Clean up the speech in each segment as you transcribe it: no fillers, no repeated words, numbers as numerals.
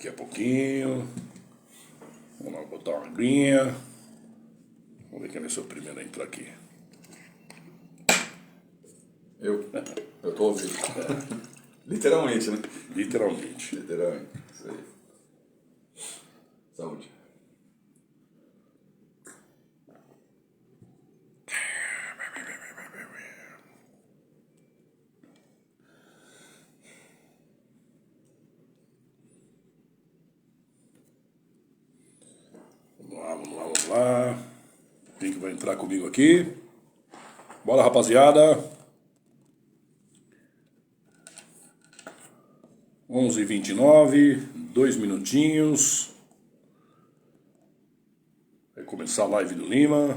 Daqui a pouquinho. Vamos lá botar uma aguinha. Vamos ver quem vai ser o primeiro a entrar aqui. Eu tô ouvindo. Literalmente, né? Literalmente. Literalmente. Isso aí. Saúde. Vamos lá. Quem que vai entrar comigo aqui? Bora, rapaziada. 11h29, 2 minutinhos. Vai começar a live do Lima.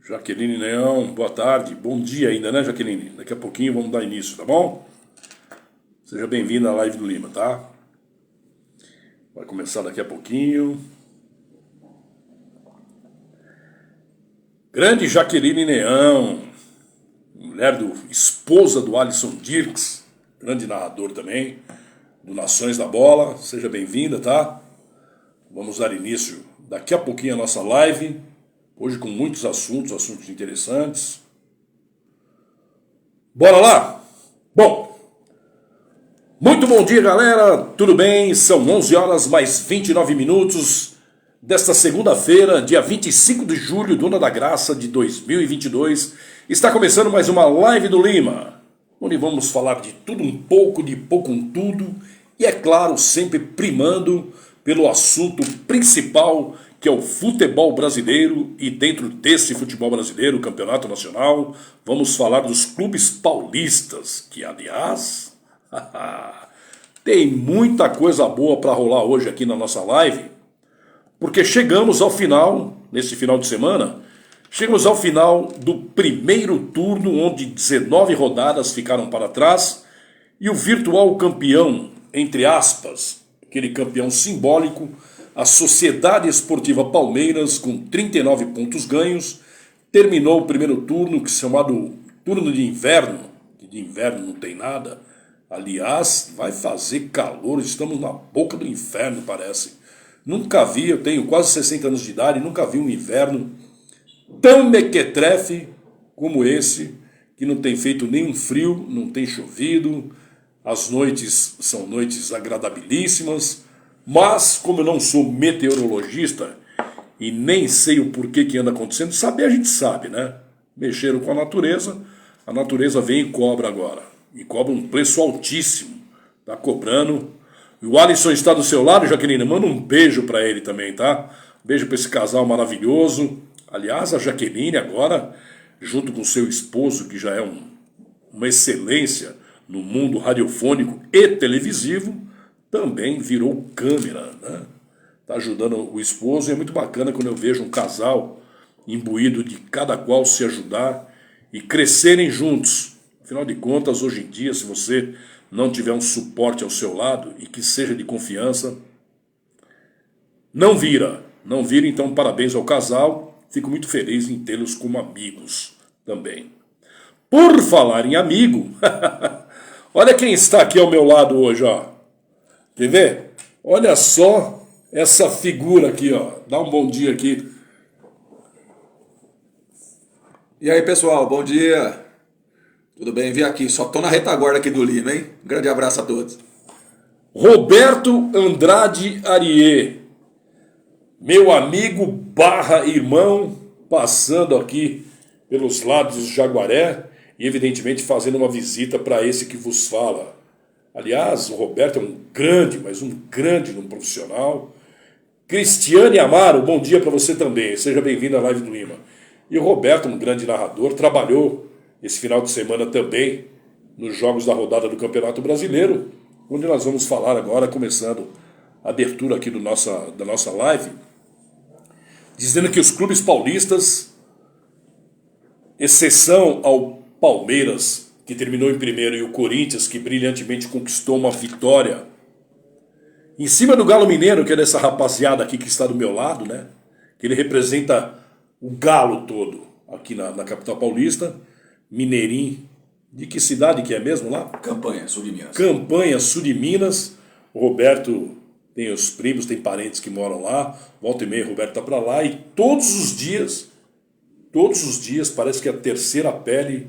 Jaqueline Leão, boa tarde. Bom dia ainda, né, Jaqueline? Daqui a pouquinho vamos dar início, tá bom? Seja bem-vinda à live do Lima, tá? Vai começar daqui a pouquinho. Grande Jaqueline Leão, esposa do Alisson Dirks, grande narrador também, do Nações da Bola. Seja bem-vinda, tá? Vamos dar início daqui a pouquinho à nossa live, hoje com muitos assuntos interessantes. Bora lá? Bom, muito bom dia, galera, tudo bem? São 11 horas mais 29 minutos desta segunda-feira, dia 25 de julho do ano da graça de 2022. Está começando mais uma live do Lima, onde vamos falar de tudo um pouco, de pouco um tudo, e é claro, sempre primando pelo assunto principal, que é o futebol brasileiro, e dentro desse futebol brasileiro, o campeonato nacional, vamos falar dos clubes paulistas, que aliás, tem muita coisa boa para rolar hoje aqui na nossa live, porque chegamos ao final, nesse final de semana, chegamos ao final do primeiro turno, onde 19 rodadas ficaram para trás, e o virtual campeão, entre aspas, aquele campeão simbólico, a Sociedade Esportiva Palmeiras, com 39 pontos ganhos, terminou o primeiro turno, que é chamado turno de inverno, que de inverno não tem nada. Aliás, vai fazer calor, estamos na boca do inferno, parece. Nunca vi, eu tenho quase 60 anos de idade, nunca vi um inverno tão mequetrefe como esse, que não tem feito nenhum frio, não tem chovido, as noites são noites agradabilíssimas, mas como eu não sou meteorologista e nem sei o porquê que anda acontecendo, saber a gente sabe, né? Mexeram com a natureza vem e cobra agora, e cobra um preço altíssimo, tá cobrando. E o Alisson está do seu lado, Jaqueline, manda um beijo para ele também, tá? Beijo para esse casal maravilhoso. Aliás, a Jaqueline agora, junto com seu esposo, que já é uma excelência no mundo radiofônico e televisivo, também virou câmera, né? Tá ajudando o esposo, e é muito bacana quando eu vejo um casal imbuído de cada qual se ajudar e crescerem juntos. Afinal de contas, hoje em dia, se você não tiver um suporte ao seu lado e que seja de confiança, não vira, então parabéns ao casal, fico muito feliz em tê-los como amigos também. Por falar em amigo, olha quem está aqui ao meu lado hoje, ó. Quer ver? Olha só essa figura aqui, ó. Dá um bom dia aqui. E aí, pessoal, bom dia. Tudo bem? Vim aqui, só tô na retaguarda aqui do Lima, hein? Um grande abraço a todos. Roberto Andrade Ariê, meu amigo barra irmão, passando aqui pelos lados do Jaguaré e evidentemente fazendo uma visita para esse que vos fala. Aliás, o Roberto é um grande profissional. Cristiane Amaro, bom dia para você também, seja bem-vindo à live do Lima. E o Roberto, um grande narrador, trabalhou esse final de semana também nos jogos da rodada do Campeonato Brasileiro, onde nós vamos falar agora, começando a abertura aqui da nossa live, dizendo que os clubes paulistas, exceção ao Palmeiras, que terminou em primeiro, e o Corinthians, que brilhantemente conquistou uma vitória em cima do Galo Mineiro, que é dessa rapaziada aqui que está do meu lado, né? Que ele representa o galo todo aqui na capital paulista, Mineirinho. De que cidade que é mesmo lá? Campanha, sul de Minas. Campanha, sul de Minas, O Roberto tem os primos, tem parentes que moram lá, volta e meia o Roberto tá para lá, e todos os dias parece que a terceira pele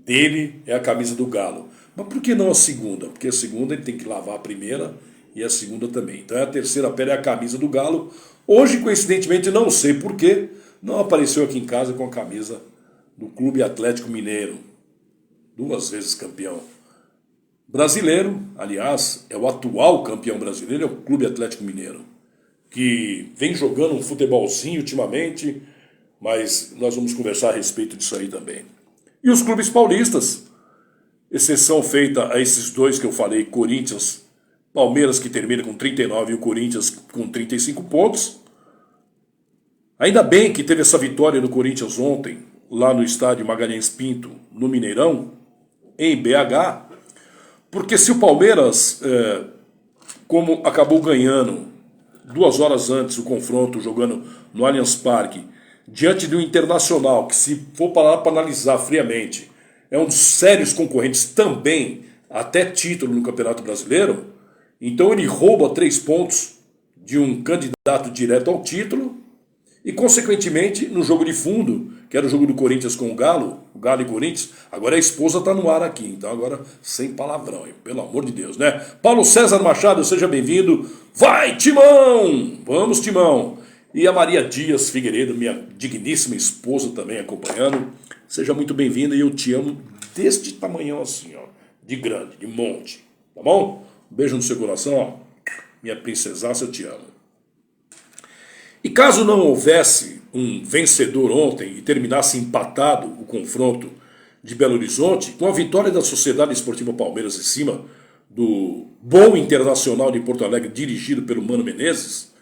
dele é a camisa do Galo. Mas por que não a segunda? Porque a segunda ele tem que lavar a primeira e a segunda também. Então a terceira pele é a camisa do Galo. Hoje, coincidentemente, não sei porquê, não apareceu aqui em casa com a camisa do Clube Atlético Mineiro. 2 vezes campeão brasileiro, aliás, é o atual campeão brasileiro, é o Clube Atlético Mineiro, que vem jogando um futebolzinho ultimamente, mas nós vamos conversar a respeito disso aí também. E os clubes paulistas, exceção feita a esses 2 que eu falei, Corinthians, Palmeiras, que termina com 39 e o Corinthians com 35 pontos. Ainda bem que teve essa vitória do Corinthians ontem, lá no estádio Magalhães Pinto, no Mineirão, em BH, porque se o Palmeiras, como acabou ganhando 2 horas antes o confronto, jogando no Allianz Parque, diante do Internacional, que se for parar para analisar friamente, é um dos sérios concorrentes também, até título no Campeonato Brasileiro, então ele rouba 3 pontos de um candidato direto ao título, e consequentemente, no jogo de fundo, que era o jogo do Corinthians com o Galo e Corinthians, agora a esposa está no ar aqui, então agora sem palavrão, hein? Pelo amor de Deus, né? Paulo César Machado, seja bem-vindo. Vai, Timão! Vamos, Timão! E a Maria Dias Figueiredo, minha digníssima esposa também acompanhando. Seja muito bem-vinda e eu te amo deste tamanhão assim, ó, de grande, de monte, tá bom? Um beijo no seu coração, ó. Minha princesaça, eu te amo. E caso não houvesse um vencedor ontem e terminasse empatado o confronto de Belo Horizonte, com a vitória da Sociedade Esportiva Palmeiras em cima do bom Internacional de Porto Alegre, dirigido pelo Mano Menezes,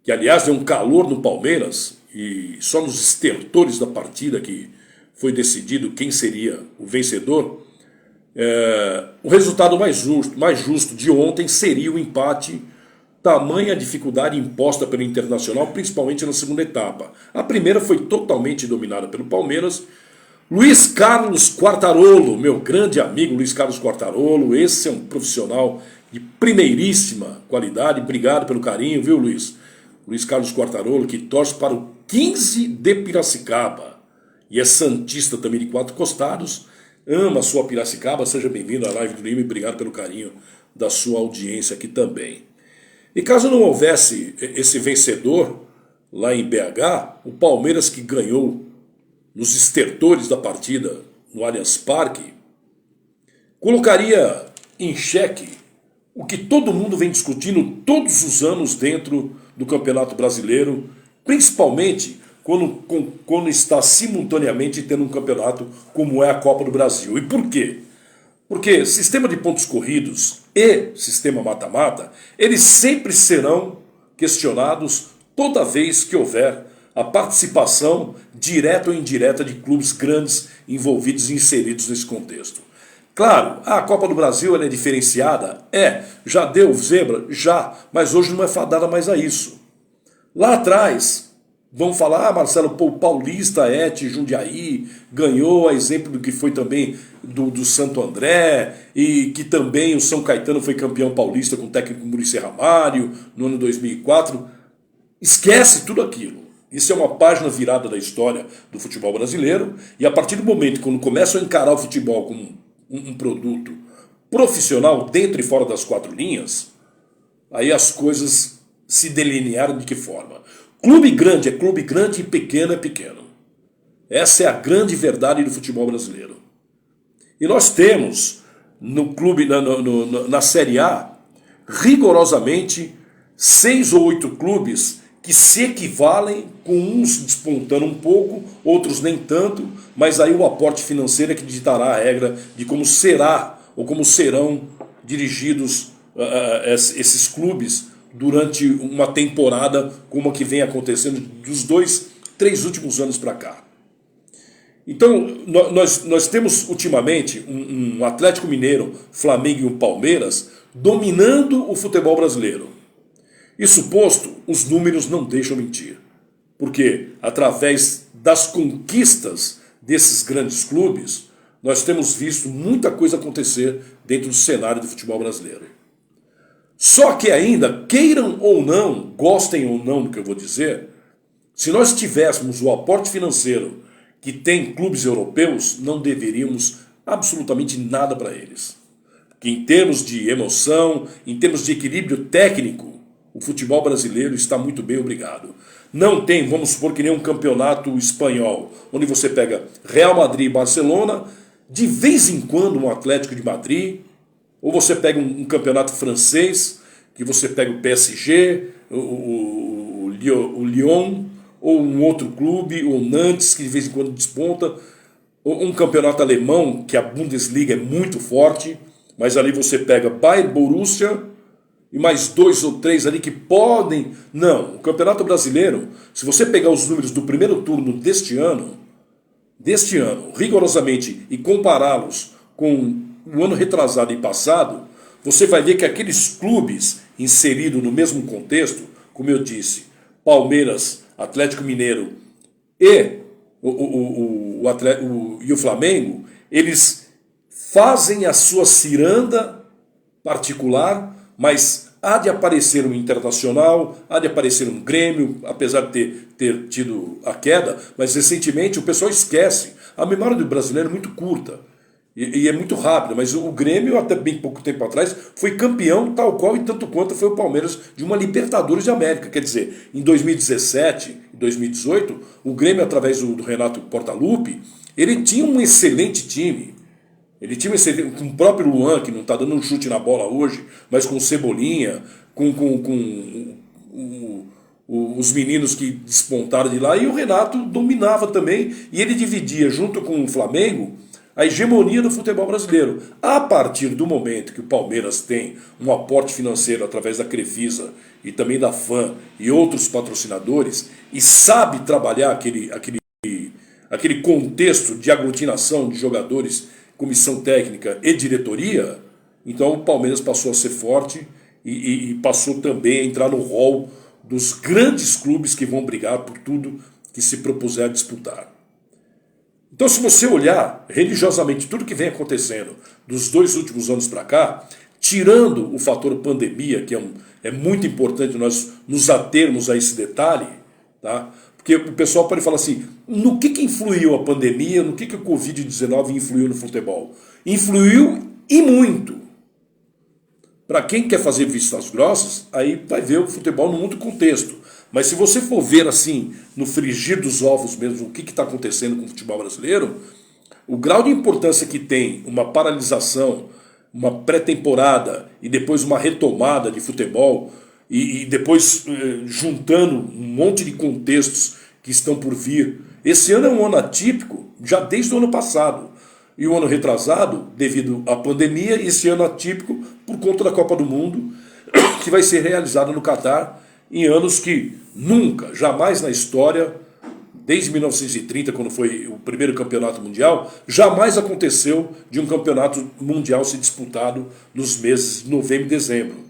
que aliás deu um calor no Palmeiras, e só nos estertores da partida que foi decidido quem seria o vencedor, o resultado mais justo de ontem seria o empate. Tamanha a dificuldade imposta pelo Internacional, principalmente na segunda etapa. A primeira foi totalmente dominada pelo Palmeiras. Luiz Carlos Quartarolo, meu grande amigo Luiz Carlos Quartarolo, esse é um profissional de primeiríssima qualidade. Obrigado pelo carinho, viu, Luiz? Luiz Carlos Quartarolo, que torce para o 15 de Piracicaba e é santista também de 4 costados, ama a sua Piracicaba. Seja bem-vindo à live do Lima e obrigado pelo carinho da sua audiência aqui também. E caso não houvesse esse vencedor lá em BH, o Palmeiras, que ganhou nos estertores da partida no Allianz Parque, colocaria em xeque o que todo mundo vem discutindo todos os anos dentro do Campeonato Brasileiro, principalmente quando está simultaneamente tendo um campeonato como é a Copa do Brasil. E por quê? Porque sistema de pontos corridos e sistema mata-mata, eles sempre serão questionados toda vez que houver a participação direta ou indireta de clubes grandes envolvidos e inseridos nesse contexto. Claro, a Copa do Brasil ela é diferenciada? Já deu zebra? Já, mas hoje não é fadada mais a isso. Lá atrás, vão falar, Marcelo, pô, o Paulista, Jundiaí, ganhou, a exemplo do que foi também do Santo André, e que também o São Caetano foi campeão paulista com o técnico Muricy Ramalho no ano 2004. Esquece tudo aquilo. Isso é uma página virada da história do futebol brasileiro, e a partir do momento quando começam a encarar o futebol como um produto profissional dentro e fora das 4 linhas, aí as coisas se delinearam de que forma? Clube grande é clube grande e pequeno é pequeno. Essa é a grande verdade do futebol brasileiro. E nós temos no clube, na Série A, rigorosamente 6 ou 8 clubes que se equivalem, com uns despontando um pouco, outros nem tanto, mas aí o aporte financeiro é que ditará a regra de como será ou como serão dirigidos esses clubes durante uma temporada como a que vem acontecendo dos 2, 3 últimos anos para cá. Então, nós temos ultimamente um Atlético Mineiro, Flamengo e um Palmeiras dominando o futebol brasileiro. Isso posto, os números não deixam mentir. Porque, através das conquistas desses grandes clubes, nós temos visto muita coisa acontecer dentro do cenário do futebol brasileiro. Só que ainda, queiram ou não, gostem ou não do que eu vou dizer, se nós tivéssemos o aporte financeiro que tem clubes europeus, não deveríamos absolutamente nada para eles. Que em termos de emoção, em termos de equilíbrio técnico, o futebol brasileiro está muito bem, obrigado. Não tem, vamos supor, que nem um campeonato espanhol, onde você pega Real Madrid e Barcelona, de vez em quando um Atlético de Madrid, ou você pega um campeonato francês, que você pega o PSG, o Lyon, ou um outro clube, ou Nantes, que de vez em quando desponta, ou um campeonato alemão, que a Bundesliga é muito forte, mas ali você pega Bayern, Borussia e mais 2 ou 3 ali que podem... Não, o Campeonato Brasileiro, se você pegar os números do primeiro turno deste ano, rigorosamente, e compará-los com o ano retrasado e passado, você vai ver que aqueles clubes inseridos no mesmo contexto, como eu disse, Palmeiras, Atlético Mineiro e o Flamengo, eles fazem a sua ciranda particular, mas há de aparecer um Internacional, há de aparecer um Grêmio, apesar de ter tido a queda, mas recentemente o pessoal esquece. A memória do brasileiro é muito curta e é muito rápida, mas o Grêmio, até bem pouco tempo atrás, foi campeão tal qual e tanto quanto foi o Palmeiras de uma Libertadores de América. Quer dizer, em 2017 e 2018, o Grêmio, através do Renato Portaluppi, ele tinha um excelente time. Ele tinha com o próprio Luan, que não está dando um chute na bola hoje, mas com o Cebolinha, com os meninos que despontaram de lá, e o Renato dominava também, e ele dividia, junto com o Flamengo, a hegemonia do futebol brasileiro. A partir do momento que o Palmeiras tem um aporte financeiro através da Crefisa e também da FAM e outros patrocinadores, e sabe trabalhar aquele contexto de aglutinação de jogadores, comissão técnica e diretoria, então o Palmeiras passou a ser forte e passou também a entrar no rol dos grandes clubes que vão brigar por tudo que se propuser a disputar. Então, se você olhar religiosamente tudo que vem acontecendo dos 2 últimos anos para cá, tirando o fator pandemia, que é muito importante nós nos atermos a esse detalhe, tá? Porque o pessoal pode falar assim, no que influiu a pandemia, no que o Covid-19 influiu no futebol? Influiu e muito. Para quem quer fazer vistas grossas, aí vai ver o futebol num outro contexto. Mas se você for ver assim, no frigir dos ovos mesmo, o que está acontecendo com o futebol brasileiro, o grau de importância que tem uma paralisação, uma pré-temporada e depois uma retomada de futebol, e depois juntando um monte de contextos que estão por vir. Esse ano é um ano atípico, já desde o ano passado. E o ano retrasado, devido à pandemia, e esse ano atípico por conta da Copa do Mundo, que vai ser realizada no Catar em anos que nunca, jamais na história, desde 1930, quando foi o primeiro campeonato mundial, jamais aconteceu de um campeonato mundial ser disputado nos meses de novembro e dezembro.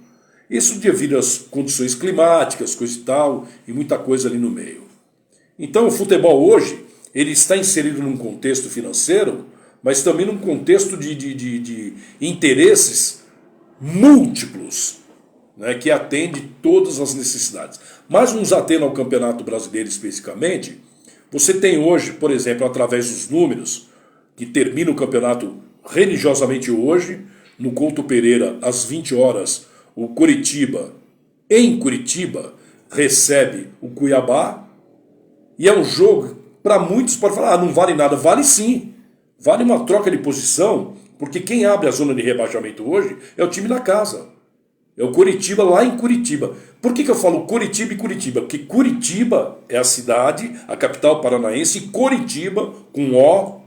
Isso devido às condições climáticas, coisa e tal, e muita coisa ali no meio. Então o futebol hoje, ele está inserido num contexto financeiro, mas também num contexto de interesses múltiplos, né, que atende todas as necessidades. Mas nos atendo ao Campeonato Brasileiro especificamente, você tem hoje, por exemplo, através dos números, que termina o campeonato religiosamente hoje, no Couto Pereira, às 20 horas, o Coritiba, em Curitiba, recebe o Cuiabá, e é um jogo, para muitos pode falar, não vale nada, vale sim, vale uma troca de posição, porque quem abre a zona de rebaixamento hoje é o time da casa. É o Coritiba lá em Curitiba. Por que eu falo Coritiba e Curitiba? Porque Curitiba é a cidade, a capital paranaense, e Coritiba, com O,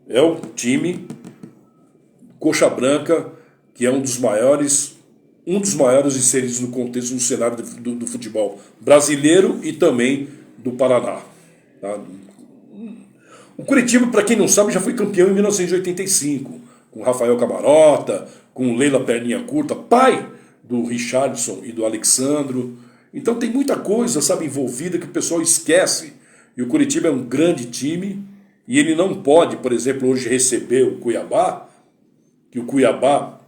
é o time Coxa Branca, que é um dos maiores inseridos no contexto, no cenário do futebol brasileiro e também do Paraná. Tá? O Curitiba, para quem não sabe, já foi campeão em 1985, com Rafael Camarota, com Leila Perninha Curta, pai do Richardson e do Alexandro. Então tem muita coisa, sabe, envolvida que o pessoal esquece. E o Curitiba é um grande time e ele não pode, por exemplo, hoje receber o Cuiabá, que o Cuiabá,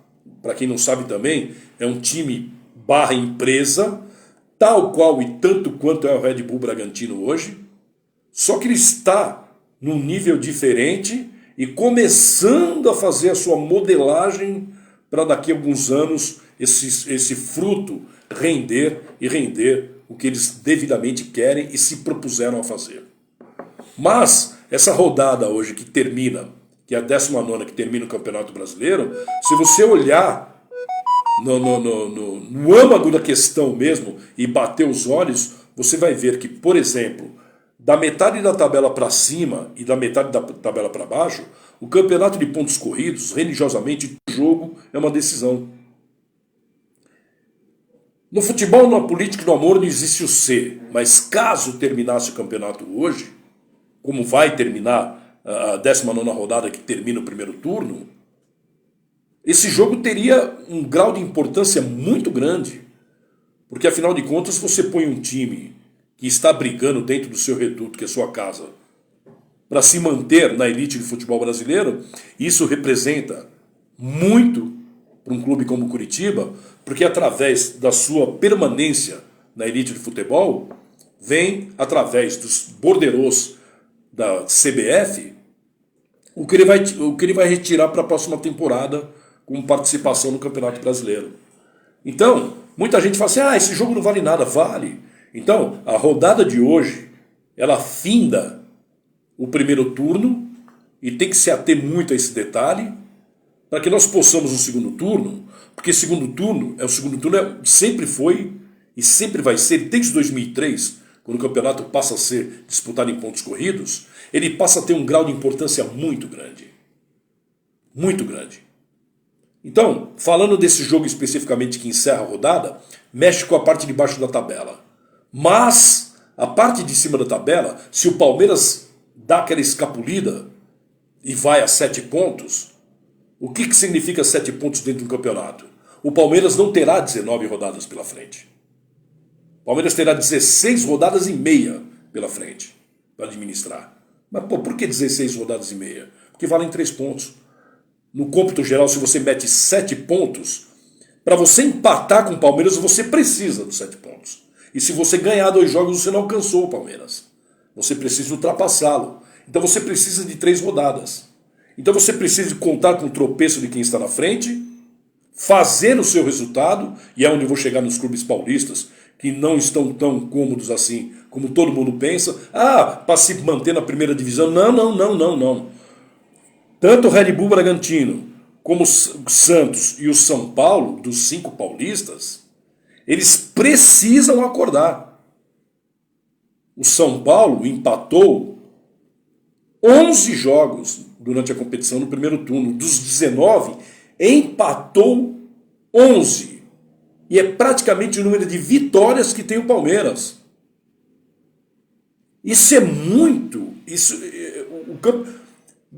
para quem não sabe também, é um time barra empresa, tal qual e tanto quanto é o Red Bull Bragantino hoje, só que ele está num nível diferente e começando a fazer a sua modelagem para daqui a alguns anos esse fruto render o que eles devidamente querem e se propuseram a fazer. Mas essa rodada hoje que termina, que é a 19ª que termina o Campeonato Brasileiro, se você olhar no âmago da questão mesmo e bater os olhos, você vai ver que, por exemplo, da metade da tabela para cima e da metade da tabela para baixo, o campeonato de pontos corridos, religiosamente, o jogo é uma decisão. No futebol, na política e no amor não existe o C, mas caso terminasse o campeonato hoje, como vai terminar a 19ª rodada que termina o primeiro turno, esse jogo teria um grau de importância muito grande, porque afinal de contas você põe um time que está brigando dentro do seu reduto, que é a sua casa, para se manter na elite do futebol brasileiro, isso representa muito para um clube como o Curitiba, porque através da sua permanência na elite do futebol, vem através dos borderôs da CBF o que ele vai retirar para a próxima temporada com participação no Campeonato Brasileiro. Então, muita gente fala assim, esse jogo não vale nada. Vale. Então, a rodada de hoje, ela finda o primeiro turno e tem que se ater muito a esse detalhe para que nós possamos no segundo turno, porque segundo turno sempre foi e sempre vai ser, desde 2003, quando o campeonato passa a ser disputado em pontos corridos, ele passa a ter um grau de importância muito grande. Muito grande. Então, falando desse jogo especificamente que encerra a rodada, mexe com a parte de baixo da tabela. Mas, a parte de cima da tabela, se o Palmeiras dá aquela escapulida e vai a 7 pontos, o que significa 7 pontos dentro do campeonato? O Palmeiras não terá 19 rodadas pela frente. O Palmeiras terá 16 rodadas e meia pela frente para administrar. Mas por que 16 rodadas e meia? Porque valem 3 pontos. No cômputo geral, se você mete 7 pontos, para você empatar com o Palmeiras, você precisa dos 7 pontos. E se você ganhar 2 jogos, você não alcançou o Palmeiras. Você precisa ultrapassá-lo. Então você precisa de 3 rodadas. Então você precisa contar com o tropeço de quem está na frente, fazer o seu resultado, e é onde eu vou chegar nos clubes paulistas, que não estão tão cômodos assim como todo mundo pensa. Para se manter na primeira divisão. Não. Tanto o Red Bull Bragantino, como o Santos e o São Paulo, dos 5 paulistas, eles precisam acordar. O São Paulo empatou 11 jogos durante a competição no primeiro turno. Dos 19, empatou 11. E é praticamente o número de vitórias que tem o Palmeiras. Isso é muito...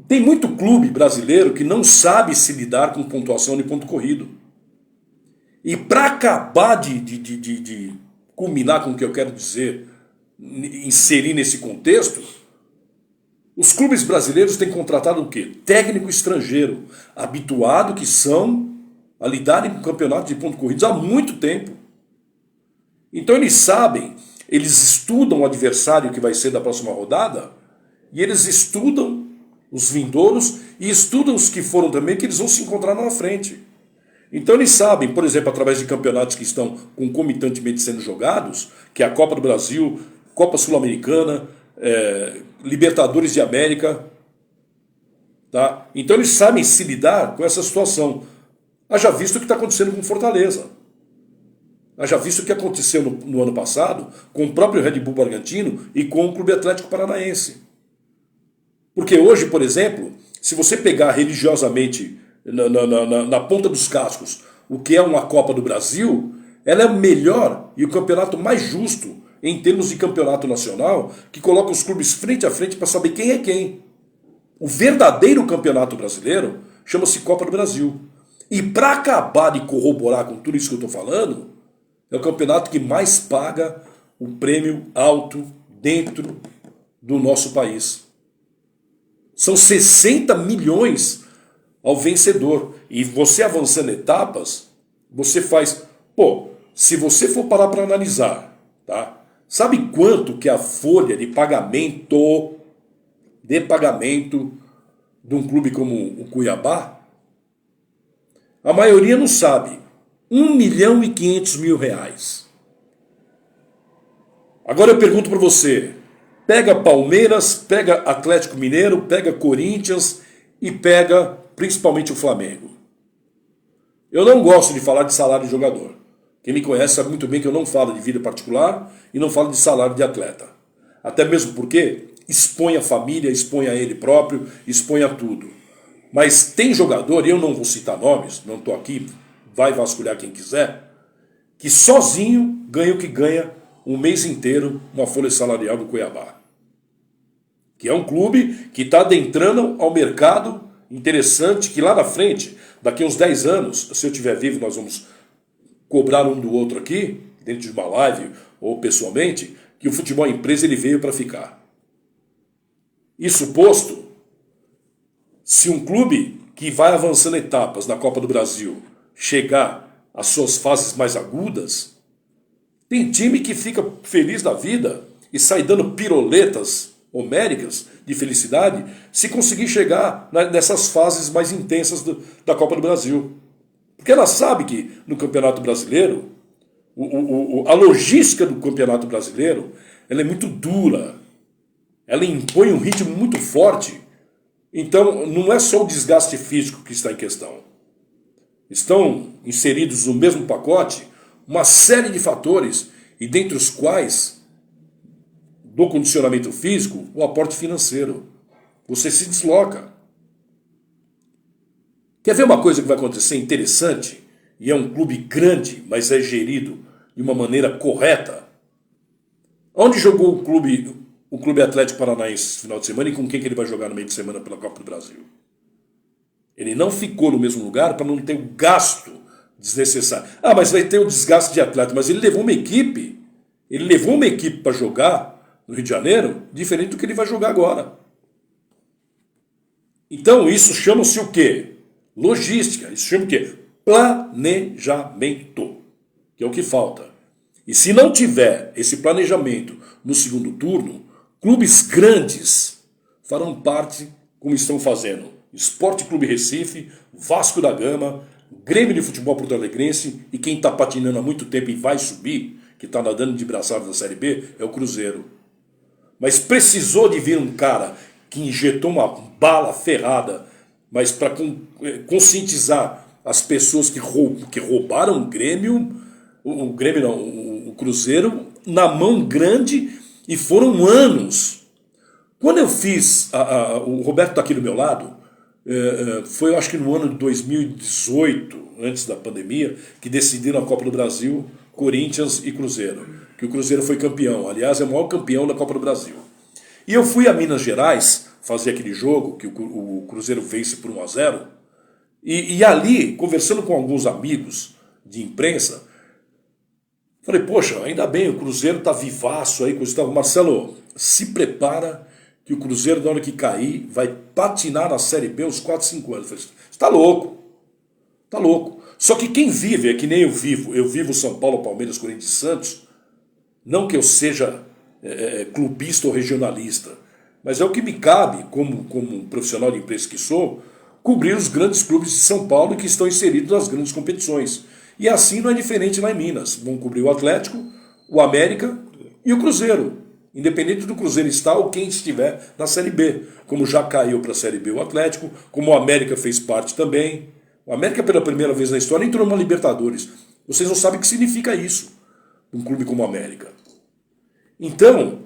Tem muito clube brasileiro que não sabe se lidar com pontuação de ponto corrido. E para acabar de culminar com o que eu quero dizer, inserir nesse contexto, os clubes brasileiros têm contratado o quê? Técnico estrangeiro, habituado que são a lidarem com campeonatos de pontos corridos há muito tempo. Então eles sabem, eles estudam o adversário que vai ser da próxima rodada, e eles estudam os vindouros e estudam os que foram também, que eles vão se encontrar lá na frente. Então eles sabem, por exemplo, através de campeonatos que estão concomitantemente sendo jogados, que é a Copa do Brasil, Copa Sul-Americana, Libertadores de América. Tá? Então eles sabem se lidar com essa situação. Haja visto o que está acontecendo com Fortaleza. Haja visto o que aconteceu no ano passado com o próprio Red Bull Bragantino e com o Clube Atlético Paranaense. Porque hoje, por exemplo, se você pegar religiosamente na ponta dos cascos o que é uma Copa do Brasil, ela é o melhor e o campeonato mais justo em termos de campeonato nacional, que coloca os clubes frente a frente para saber quem é quem. O verdadeiro campeonato brasileiro chama-se Copa do Brasil. E para acabar de corroborar com tudo isso que eu estou falando, é o campeonato que mais paga o prêmio alto dentro do nosso país. São 60 milhões ao vencedor. E você avançando etapas, você faz... se você for parar para analisar, tá? Sabe quanto que a folha de pagamento de um clube como o Cuiabá? A maioria não sabe. 1.500.000 reais. Agora eu pergunto para você, pega Palmeiras, pega Atlético Mineiro, pega Corinthians e pega principalmente o Flamengo. Eu não gosto de falar de salário de jogador. Quem me conhece sabe muito bem que eu não falo de vida particular e não falo de salário de atleta. Até mesmo porque expõe a família, expõe a ele próprio, expõe a tudo. Mas tem jogador, e eu não vou citar nomes, não estou aqui, vai vasculhar quem quiser, que sozinho ganha o que ganha um mês inteiro uma folha salarial do Cuiabá. Que é um clube que está adentrando ao mercado interessante, que lá na frente, daqui a uns 10 anos, se eu estiver vivo, nós vamos cobrar um do outro aqui, dentro de uma live ou pessoalmente, que o futebol empresa ele veio para ficar. Isso posto, se um clube que vai avançando etapas na Copa do Brasil chegar às suas fases mais agudas, tem time que fica feliz da vida e sai dando piroletas homéricas de felicidade se conseguir chegar nessas fases mais intensas da Copa do Brasil. Porque ela sabe que no Campeonato Brasileiro, a logística do Campeonato Brasileiro ela é muito dura. Ela impõe um ritmo muito forte. Então, não é só o desgaste físico que está em questão. Estão inseridos no mesmo pacote uma série de fatores, e dentre os quais, do condicionamento físico, o aporte financeiro. Você se desloca. Quer ver uma coisa que vai acontecer interessante? E é um clube grande, mas é gerido de uma maneira correta. Onde jogou o Clube Atlético Paranaense no final de semana e com quem que ele vai jogar no meio de semana pela Copa do Brasil? Ele não ficou no mesmo lugar para não ter o gasto desnecessário. Ah, mas vai ter o desgaste de atleta. Mas ele levou uma equipe. Ele levou uma equipe para jogar no Rio de Janeiro, diferente do que ele vai jogar agora. Então isso chama-se o quê? Logística. Isso chama o quê? Planejamento. Que é o que falta. E se não tiver esse planejamento no segundo turno, clubes grandes farão parte como estão fazendo. Sport Clube Recife, Vasco da Gama, Grêmio de Futebol Porto Alegrense e quem está patinando há muito tempo e vai subir, que está nadando de braçada da Série B, é o Cruzeiro. Mas precisou de vir um cara que injetou uma bala ferrada, mas para conscientizar as pessoas que roubaram o Grêmio, o Cruzeiro, na mão grande, e foram anos. Quando eu fiz, o Roberto está aqui do meu lado, foi eu acho que no ano de 2018, antes da pandemia, que decidiram a Copa do Brasil, Corinthians e Cruzeiro. Que o Cruzeiro foi campeão, aliás é o maior campeão da Copa do Brasil. E eu fui a Minas Gerais fazer aquele jogo, que o Cruzeiro vence por 1-0, e ali, conversando com alguns amigos de imprensa, falei, poxa, ainda bem, o Cruzeiro está vivaço aí, coisa e tal. Marcelo, se prepara que o Cruzeiro, na hora que cair, vai patinar na Série B uns 4, 5 anos. Eu falei, você está louco, está louco. Só que quem vive, é que nem eu vivo São Paulo, Palmeiras, Corinthians e Santos, não que eu seja clubista ou regionalista, mas é o que me cabe, como um profissional de imprensa que sou, cobrir os grandes clubes de São Paulo que estão inseridos nas grandes competições. E assim não é diferente lá em Minas. Vão cobrir o Atlético, o América e o Cruzeiro. Independente do Cruzeiro estar ou quem estiver na Série B. Como já caiu para a Série B o Atlético, como o América fez parte também. O América, pela primeira vez na história, entrou numa Libertadores. Vocês não sabem o que significa isso, um clube como o América. Então,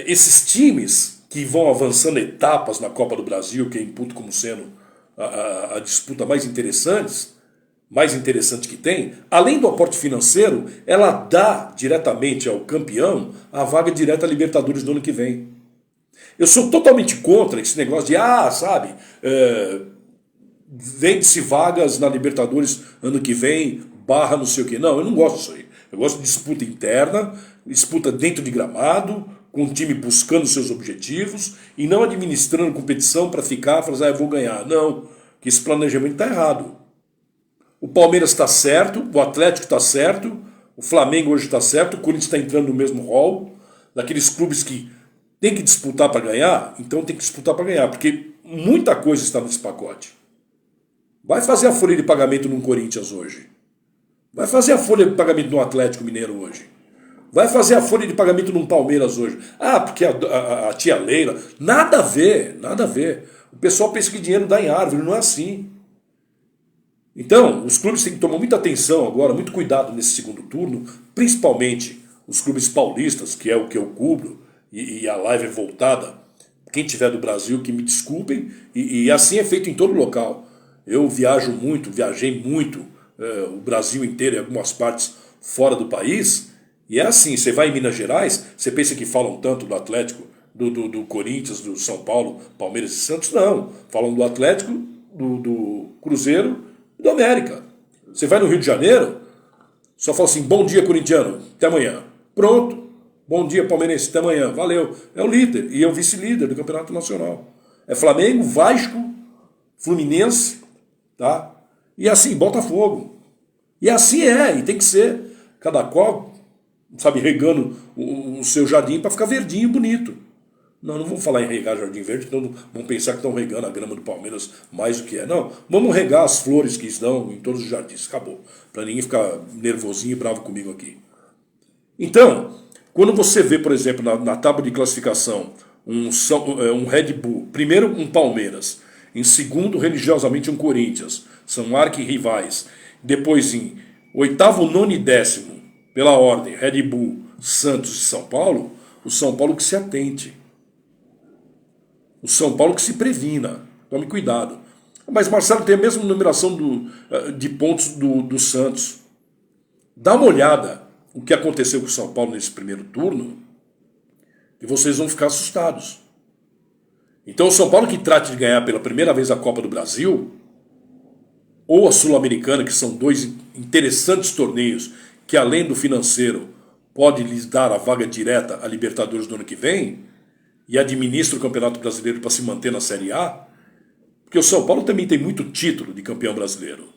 esses times que vão avançando etapas na Copa do Brasil, que eu imputo como sendo a disputa mais interessante que tem, além do aporte financeiro, ela dá diretamente ao campeão a vaga direta à Libertadores do ano que vem. Eu sou totalmente contra esse negócio de, vende-se vagas na Libertadores ano que vem, barra não sei o quê. Não, eu não gosto disso aí. Eu gosto de disputa interna, disputa dentro de gramado, com o time buscando seus objetivos e não administrando competição para ficar e falar, eu vou ganhar. Não, que esse planejamento está errado. O Palmeiras está certo, o Atlético está certo, O Flamengo hoje está certo, o Corinthians está entrando no mesmo rol, daqueles clubes que tem que disputar para ganhar, então tem que disputar para ganhar, porque muita coisa está nesse pacote. Vai fazer a folha de pagamento no Corinthians hoje. Vai fazer a folha de pagamento no Atlético Mineiro hoje. Vai fazer a folha de pagamento no Palmeiras hoje. Ah, porque a tia Leila... Nada a ver, nada a ver. O pessoal pensa que dinheiro dá em árvore, não é assim. Então, os clubes têm que tomar muita atenção agora, muito cuidado nesse segundo turno, principalmente os clubes paulistas, que é o que eu cubro, e a live é voltada. Quem tiver do Brasil, que me desculpem, e assim é feito em todo local. Eu viajei muito, o Brasil inteiro e algumas partes fora do país, e é assim, você vai em Minas Gerais, você pensa que falam tanto do Atlético, do Corinthians, do São Paulo, Palmeiras e Santos, não. Falam do Atlético, do Cruzeiro e do América. Você vai no Rio de Janeiro, só fala assim, bom dia corintiano, até amanhã. Pronto, bom dia palmeirense, até amanhã, valeu. É o líder e é o vice-líder do Campeonato Nacional. É Flamengo, Vasco, Fluminense, tá? E assim, Botafogo. E assim e tem que ser. Cada qual, sabe, regando o seu jardim para ficar verdinho e bonito. Não vamos falar em regar jardim verde, então vão pensar que estão regando a grama do Palmeiras mais do que é. Não, vamos regar as flores que estão em todos os jardins. Acabou. Para ninguém ficar nervosinho e bravo comigo aqui. Então, quando você vê, por exemplo, na tábua de classificação, um Red Bull, primeiro um Palmeiras, em segundo, religiosamente, um Corinthians, são arquirrivais. Depois, em oitavo, nono e décimo, pela ordem, Red Bull, Santos e São Paulo, o São Paulo que se atente. O São Paulo que se previna. Tome cuidado. Mas Marcelo tem a mesma numeração de pontos do Santos. Dá uma olhada o que aconteceu com o São Paulo nesse primeiro turno e vocês vão ficar assustados. Então o São Paulo que trate de ganhar pela primeira vez a Copa do Brasil ou a Sul-Americana, que são dois interessantes torneios que além do financeiro pode lhes dar a vaga direta à Libertadores do ano que vem, e administra o Campeonato Brasileiro para se manter na Série A, porque o São Paulo também tem muito título de campeão brasileiro.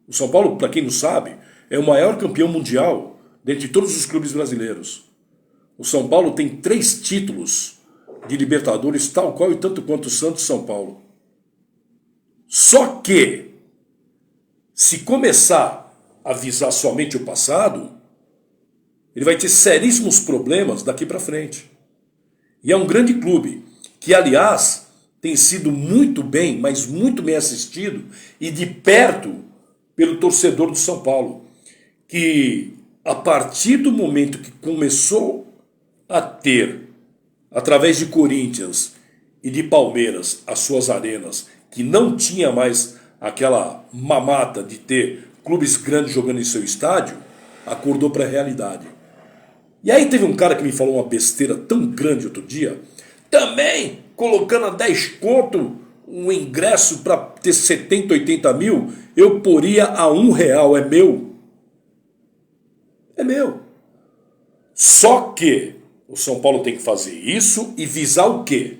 O São Paulo, para quem não sabe, é o maior campeão mundial dentre todos os clubes brasileiros. O São Paulo tem 3 títulos de Libertadores, tal qual e tanto quanto o Santos e São Paulo. Só que, se começar a visar somente o passado, ele vai ter seríssimos problemas daqui para frente. E é um grande clube, que aliás tem sido muito bem, mas muito bem assistido e de perto pelo torcedor do São Paulo, que a partir do momento que começou a ter, através de Corinthians e de Palmeiras, as suas arenas, que não tinha mais aquela mamata de ter clubes grandes jogando em seu estádio, acordou para a realidade. E aí teve um cara que me falou uma besteira tão grande outro dia, também colocando a 10 conto um ingresso para ter 70, 80 mil, eu poria a R$1, é meu. É meu. Só que o São Paulo tem que fazer isso e visar o quê?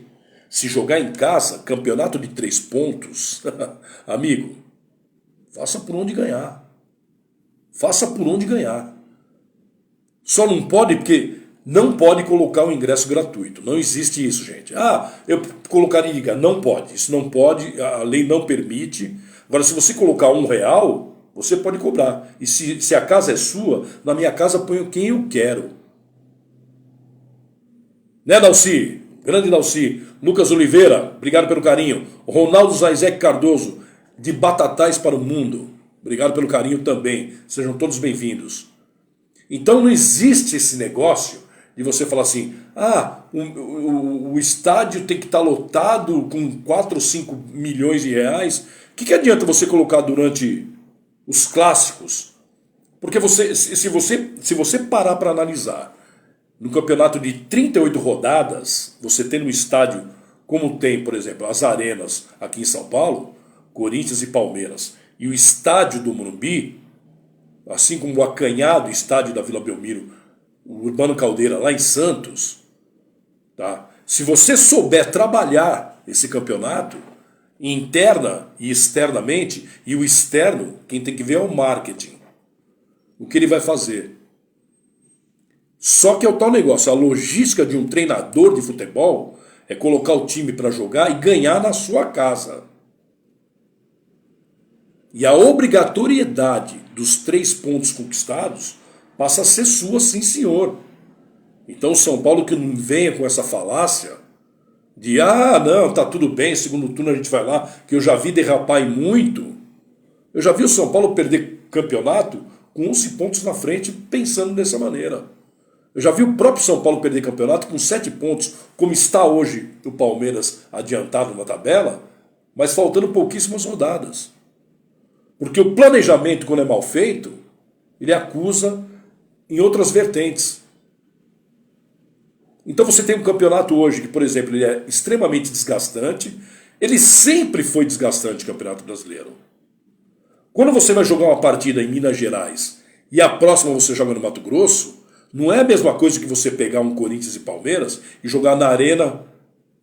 Se jogar em casa, campeonato de 3 pontos, amigo, faça por onde ganhar. Faça por onde ganhar. Só não pode porque não pode colocar o ingresso gratuito. Não existe isso, gente. Ah, eu colocaria, não pode. Isso não pode, a lei não permite. Agora, se você colocar R$1, você pode cobrar. E se a casa é sua, na minha casa ponho quem eu quero. Né, Dalci? Grande Dalci. Lucas Oliveira, obrigado pelo carinho. Ronaldo Zaizek Cardoso, de Batatais para o Mundo. Obrigado pelo carinho também. Sejam todos bem-vindos. Então não existe esse negócio de você falar assim, o estádio tem que estar lotado com 4 ou 5 milhões de reais. O que adianta você colocar durante os clássicos? Porque se você parar para analisar, no campeonato de 38 rodadas, você tem um estádio como tem, por exemplo, as arenas aqui em São Paulo, Corinthians e Palmeiras, e o estádio do Morumbi, assim como o acanhado estádio da Vila Belmiro, o Urbano Caldeira, lá em Santos, tá? Se você souber trabalhar esse campeonato, interna e externamente, e o externo, quem tem que ver é o marketing. O que ele vai fazer? Só que é o tal negócio, a logística de um treinador de futebol é colocar o time para jogar e ganhar na sua casa. E a obrigatoriedade dos 3 pontos conquistados passa a ser sua, sim senhor. Então o São Paulo que não venha com essa falácia de não, tá tudo bem, segundo turno a gente vai lá, que eu já vi derrapar e muito. Eu já vi o São Paulo perder campeonato com 11 pontos na frente pensando dessa maneira. Eu já vi o próprio São Paulo perder campeonato com 7 pontos, como está hoje o Palmeiras adiantado na tabela, mas faltando pouquíssimas rodadas. Porque o planejamento, quando é mal feito, ele acusa em outras vertentes. Então você tem um campeonato hoje que, por exemplo, ele é extremamente desgastante. Ele sempre foi desgastante, o Campeonato Brasileiro. Quando você vai jogar uma partida em Minas Gerais e a próxima você joga no Mato Grosso, não é a mesma coisa que você pegar um Corinthians e Palmeiras e jogar na Arena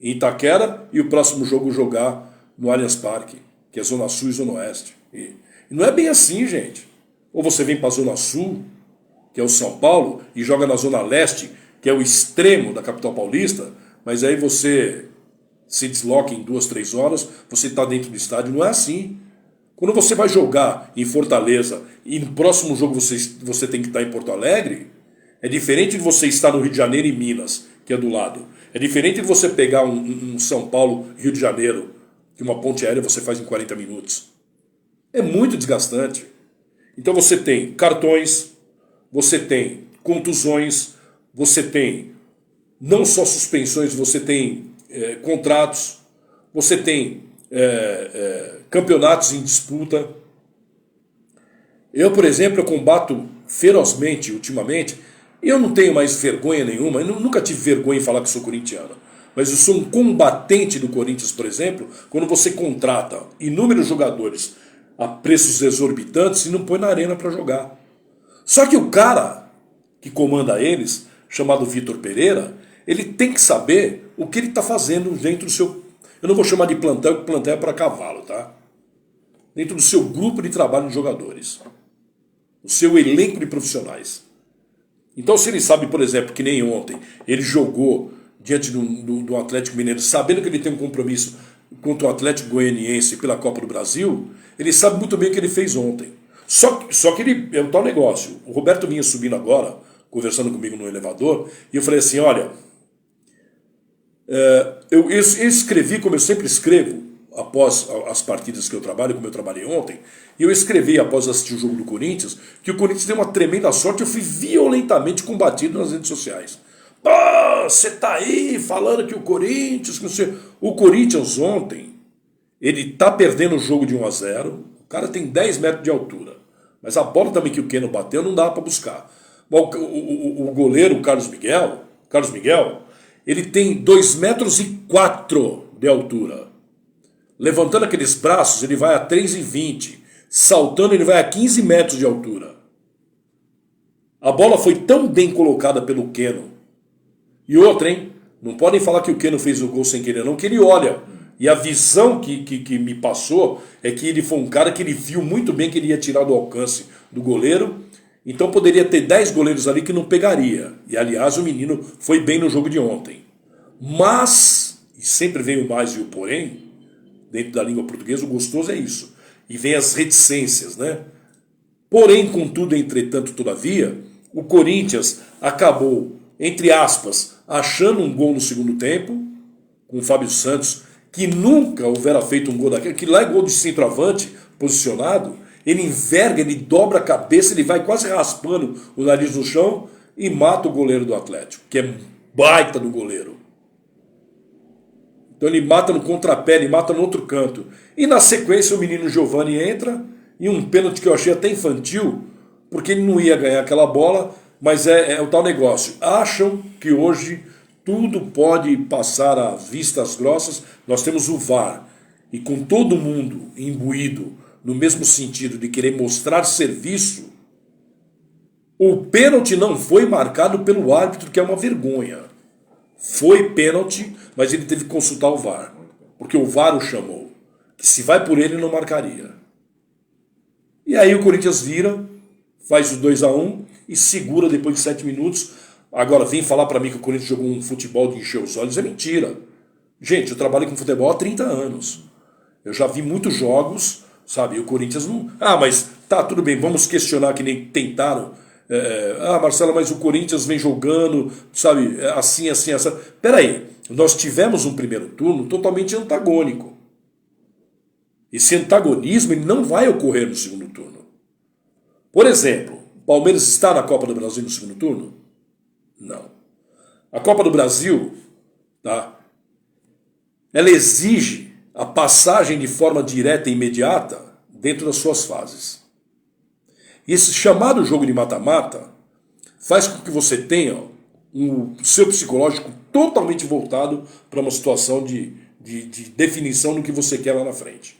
em Itaquera e o próximo jogo jogar no Allianz Parque, que é Zona Sul e Zona Oeste. E não é bem assim, gente. Ou você vem para a Zona Sul, que é o São Paulo, e joga na Zona Leste, que é o extremo da capital paulista, mas aí você se desloca em 2, 3 horas, você está dentro do estádio. Não é assim. Quando você vai jogar em Fortaleza e no próximo jogo você tem que estar em Porto Alegre, é diferente de você estar no Rio de Janeiro e Minas, que é do lado. É diferente de você pegar um São Paulo, Rio de Janeiro, que uma ponte aérea você faz em 40 minutos. É muito desgastante. Então você tem cartões, você tem contusões, você tem não só suspensões, você tem contratos, você tem campeonatos em disputa. Eu, por exemplo, eu combato ferozmente ultimamente. Eu não tenho mais vergonha nenhuma, eu nunca tive vergonha em falar que sou corintiano. Mas eu sou um combatente do Corinthians, por exemplo, quando você contrata inúmeros jogadores a preços exorbitantes e não põe na arena para jogar. Só que o cara que comanda eles, chamado Vitor Pereira, ele tem que saber o que ele está fazendo dentro do seu... Eu não vou chamar de plantel, porque plantel é para cavalo, tá? Dentro do seu grupo de trabalho de jogadores. O seu elenco de profissionais. Então se ele sabe, por exemplo, que nem ontem, ele jogou diante do Atlético Mineiro, sabendo que ele tem um compromisso contra o Atlético Goianiense pela Copa do Brasil, ele sabe muito bem o que ele fez ontem. Só que ele é um tal negócio. O Roberto vinha subindo agora, conversando comigo no elevador, e eu falei assim, olha, eu escrevi como eu sempre escrevo, após as partidas que eu trabalho, como eu trabalhei ontem, e eu escrevi após assistir o jogo do Corinthians, que o Corinthians deu uma tremenda sorte, eu fui violentamente combatido nas redes sociais. Você tá aí falando que o Corinthians... O Corinthians ontem, ele tá perdendo o jogo de 1-0, o cara tem 10 metros de altura, mas a bola também que o Keno bateu não dá para buscar. O goleiro, o Carlos Miguel, ele tem 2,4 metros de altura. Levantando aqueles braços, ele vai a 3,20. Saltando, ele vai a 15 metros de altura. A bola foi tão bem colocada pelo Keno. E outra, hein? Não podem falar que o Keno fez o gol sem querer, não, que ele olha. E a visão que me passou é que ele foi um cara que ele viu muito bem que ele ia tirar do alcance do goleiro. Então poderia ter 10 goleiros ali que não pegaria. E aliás, o menino foi bem no jogo de ontem. Mas, e sempre vem o mais e o porém, dentro da língua portuguesa, o gostoso é isso. E vem as reticências, né? Porém, contudo, entretanto, todavia, o Corinthians acabou, entre aspas, achando um gol no segundo tempo, com o Fábio Santos, que nunca houvera feito um gol daquele, que lá é gol de centroavante, posicionado, ele enverga, ele dobra a cabeça, ele vai quase raspando o nariz no chão e mata o goleiro do Atlético, que é baita do goleiro. Então ele mata no contrapé, ele mata no outro canto. E na sequência o menino Giovani entra, e um pênalti que eu achei até infantil, porque ele não ia ganhar aquela bola, mas é o tal negócio. Acham que hoje tudo pode passar a vistas grossas. Nós temos o VAR, e com todo mundo imbuído no mesmo sentido de querer mostrar serviço, o pênalti não foi marcado pelo árbitro, que é uma vergonha. Foi pênalti, mas ele teve que consultar o VAR, porque o VAR o chamou, que se vai por ele não marcaria. E aí o Corinthians vira, faz o 2-1 e segura depois de 7 minutos Agora, vem falar para mim que o Corinthians jogou um futebol de encher os olhos, é mentira. Gente, eu trabalho com futebol há 30 anos. Eu já vi muitos jogos, sabe? E o Corinthians não... Ah, mas tá, tudo bem, vamos questionar que nem tentaram. Marcelo, mas o Corinthians vem jogando, sabe? Assim. Peraí, nós tivemos um primeiro turno totalmente antagônico. Esse antagonismo ele não vai ocorrer no segundo turno. Por exemplo, o Palmeiras está na Copa do Brasil no segundo turno? Não. A Copa do Brasil, tá? Ela exige a passagem de forma direta e imediata dentro das suas fases. E esse chamado jogo de mata-mata faz com que você tenha o seu psicológico totalmente voltado para uma situação de definição do que você quer lá na frente.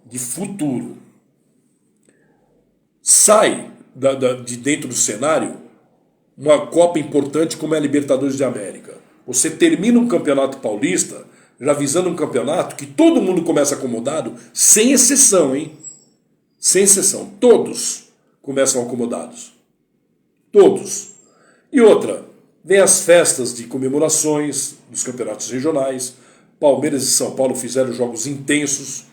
De futuro. Sai de dentro do cenário uma Copa importante como é a Libertadores de América. Você termina um campeonato paulista já visando um campeonato que todo mundo começa acomodado, sem exceção, hein? Sem exceção. Todos começam acomodados. Todos. E outra, vem as festas de comemorações dos campeonatos regionais. Palmeiras e São Paulo fizeram jogos intensos,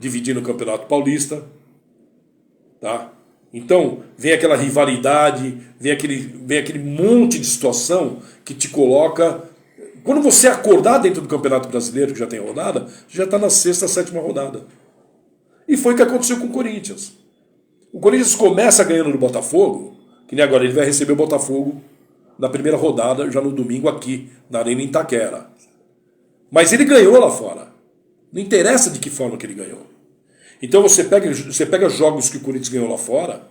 dividindo o Campeonato Paulista. Tá? Então, vem aquela rivalidade, vem aquele monte de situação que te coloca... Quando você acordar dentro do Campeonato Brasileiro, que já tem rodada, já está na 6ª, 7ª rodada. E foi o que aconteceu com o Corinthians. O Corinthians começa ganhando do Botafogo, que nem agora ele vai receber o Botafogo na primeira rodada, já no domingo aqui, na Arena Itaquera. Mas ele ganhou lá fora. Não interessa de que forma que ele ganhou. Então você pega jogos que o Corinthians ganhou lá fora,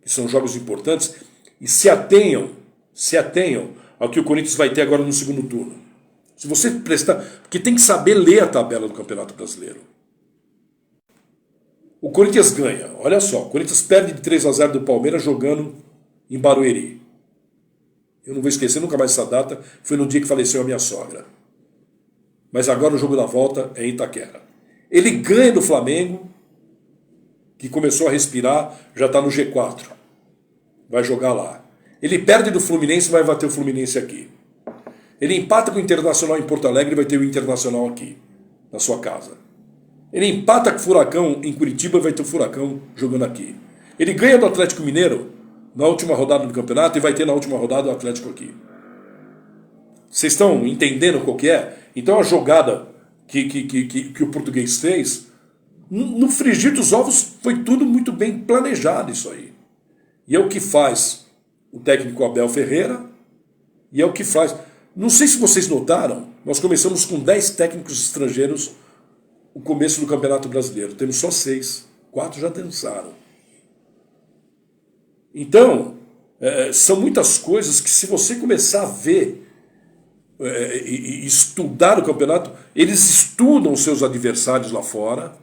que são jogos importantes, e se atenham ao que o Corinthians vai ter agora no segundo turno. Se você prestar... Porque tem que saber ler a tabela do Campeonato Brasileiro. O Corinthians ganha. Olha só, o Corinthians perde de 3-0 do Palmeiras jogando em Barueri. Eu não vou esquecer nunca mais essa data. Foi no dia que faleceu a minha sogra. Mas agora o jogo da volta é em Itaquera. Ele ganha do Flamengo, que começou a respirar, já está no G4. Vai jogar lá. Ele perde do Fluminense, vai bater o Fluminense aqui. Ele empata com o Internacional em Porto Alegre, vai ter o Internacional aqui, na sua casa. Ele empata com o Furacão em Curitiba, vai ter o Furacão jogando aqui. Ele ganha do Atlético Mineiro na última rodada do campeonato e vai ter na última rodada o Atlético aqui. Vocês estão entendendo qual que é? Então a jogada que o português fez, no frigir dos ovos, foi tudo muito bem planejado isso aí. E é o que faz o técnico Abel Ferreira, e é o que faz... Não sei se vocês notaram, nós começamos com 10 técnicos estrangeiros o começo do Campeonato Brasileiro. Temos só 6. 4 já dançaram. Então, são muitas coisas que se você começar a ver e estudar o campeonato, eles estudam os seus adversários lá fora.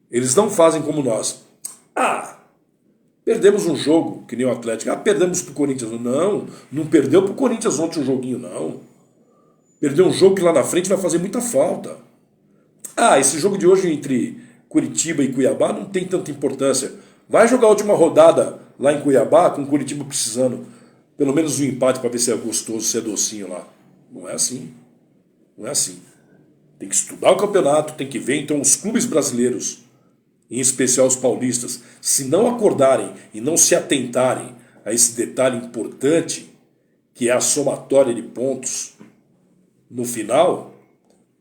Eles não fazem como nós. Perdemos um jogo, que nem o Atlético. Perdemos pro Corinthians. Não perdeu pro Corinthians ontem um joguinho, não. Perdeu um jogo que lá na frente vai fazer muita falta. Esse jogo de hoje entre Curitiba e Cuiabá não tem tanta importância. Vai jogar a última rodada lá em Cuiabá, com o Curitiba precisando pelo menos um empate para ver se é gostoso, se é docinho lá. Não é assim. Não é assim. Tem que estudar o campeonato, tem que ver então os clubes brasileiros, em especial os paulistas, se não acordarem e não se atentarem a esse detalhe importante, que é a somatória de pontos, no final,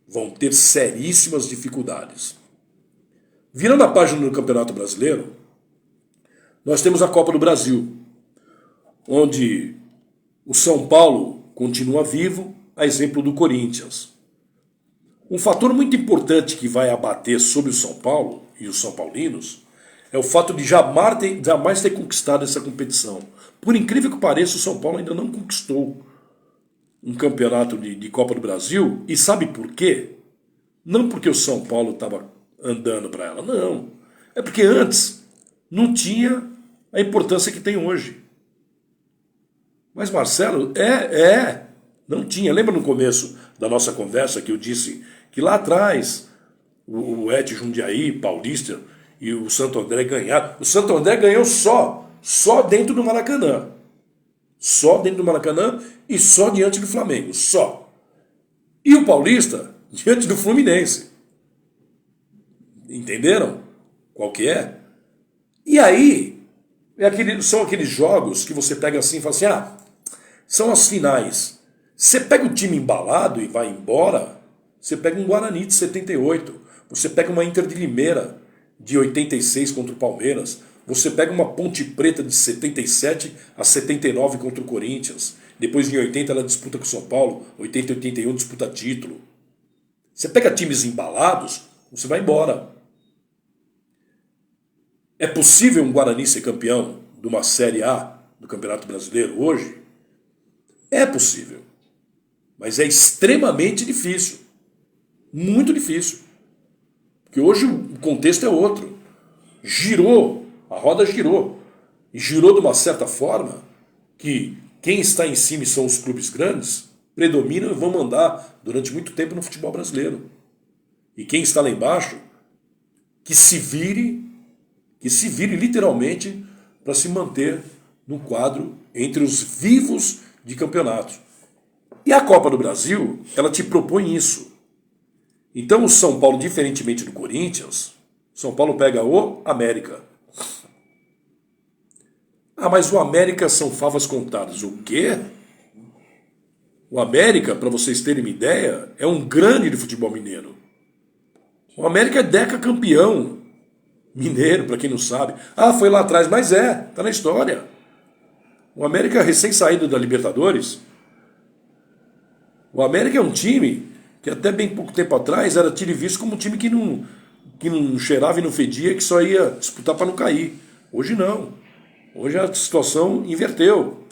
vão ter seríssimas dificuldades. Virando a página do Campeonato Brasileiro, nós temos a Copa do Brasil, onde o São Paulo continua vivo, a exemplo do Corinthians. Um fator muito importante que vai abater sobre o São Paulo e os são paulinos é o fato de jamais ter conquistado essa competição. Por incrível que pareça, o São Paulo ainda não conquistou um campeonato de Copa do Brasil. E sabe por quê? Não porque o São Paulo estava andando para ela, não. É porque antes não tinha a importância que tem hoje. Mas Marcelo, não tinha. Lembra no começo da nossa conversa que eu disse que lá atrás o Et Jundiaí, Paulista e o Santo André ganharam. O Santo André ganhou só dentro do Maracanã. Só dentro do Maracanã e só diante do Flamengo. Só. E o Paulista diante do Fluminense. Entenderam qual que é? E aí, são aqueles jogos que você pega assim e fala assim, são as finais. Você pega o time embalado e vai embora, você pega um Guarani de 78, você pega uma Inter de Limeira de 86 contra o Palmeiras, você pega uma Ponte Preta de 77 a 79 contra o Corinthians, depois em 80 ela disputa com o São Paulo, 80 e 81 disputa título. Você pega times embalados, você vai embora. É possível um Guarani ser campeão de uma Série A do Campeonato Brasileiro hoje? É possível. Mas é extremamente difícil. Muito difícil. Porque hoje o contexto é outro. Girou, a roda girou. E girou de uma certa forma que quem está em cima e são os clubes grandes predominam e vão mandar durante muito tempo no futebol brasileiro. E quem está lá embaixo, que se vire literalmente para se manter no quadro entre os vivos de campeonatos. E a Copa do Brasil, ela te propõe isso. Então o São Paulo, diferentemente do Corinthians, São Paulo pega o América. Mas o América são favas contadas. O quê? O América, para vocês terem uma ideia, é um grande de futebol mineiro. O América é decacampeão mineiro, para quem não sabe. Foi lá atrás, mas tá na história. O América recém-saído da Libertadores. O América é um time que até bem pouco tempo atrás era tido e visto como um time que não cheirava e não fedia, que só ia disputar para não cair. Hoje não. Hoje a situação inverteu.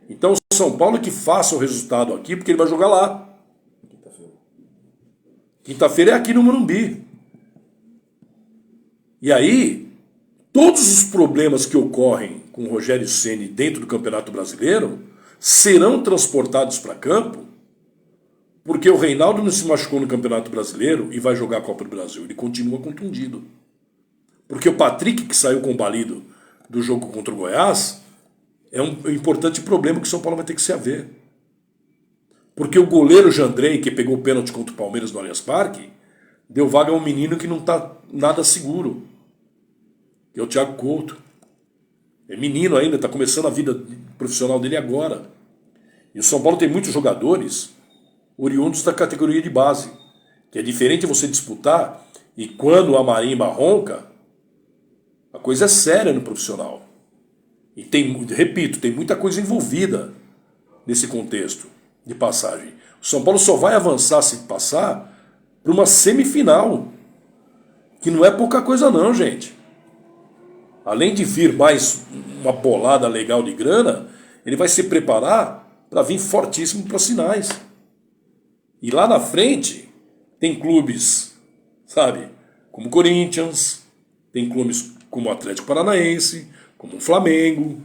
Então o São Paulo que faça o resultado aqui, porque ele vai jogar lá. Quinta-feira é aqui no Morumbi. E aí, todos os problemas que ocorrem com o Rogério Ceni dentro do Campeonato Brasileiro serão transportados para campo, porque o Reinaldo não se machucou no Campeonato Brasileiro e vai jogar a Copa do Brasil. Ele continua contundido. Porque o Patrick, que saiu combalido do jogo contra o Goiás, é um importante problema que o São Paulo vai ter que se haver. Porque o goleiro Jandrei, que pegou o pênalti contra o Palmeiras no Allianz Parque, deu vaga a um menino que não está nada seguro, que é o Thiago Couto. É menino ainda, está começando a vida profissional dele agora. E o São Paulo tem muitos jogadores oriundos da categoria de base, que é diferente você disputar, e quando a marimba ronca, a coisa é séria no profissional. E repito, tem muita coisa envolvida nesse contexto de passagem. O São Paulo só vai avançar se passar para uma semifinal, que não é pouca coisa não, gente. Além de vir mais uma bolada legal de grana, ele vai se preparar para vir fortíssimo para as finais. E lá na frente tem clubes, sabe, como o Corinthians, tem clubes como o Atlético Paranaense, como o Flamengo.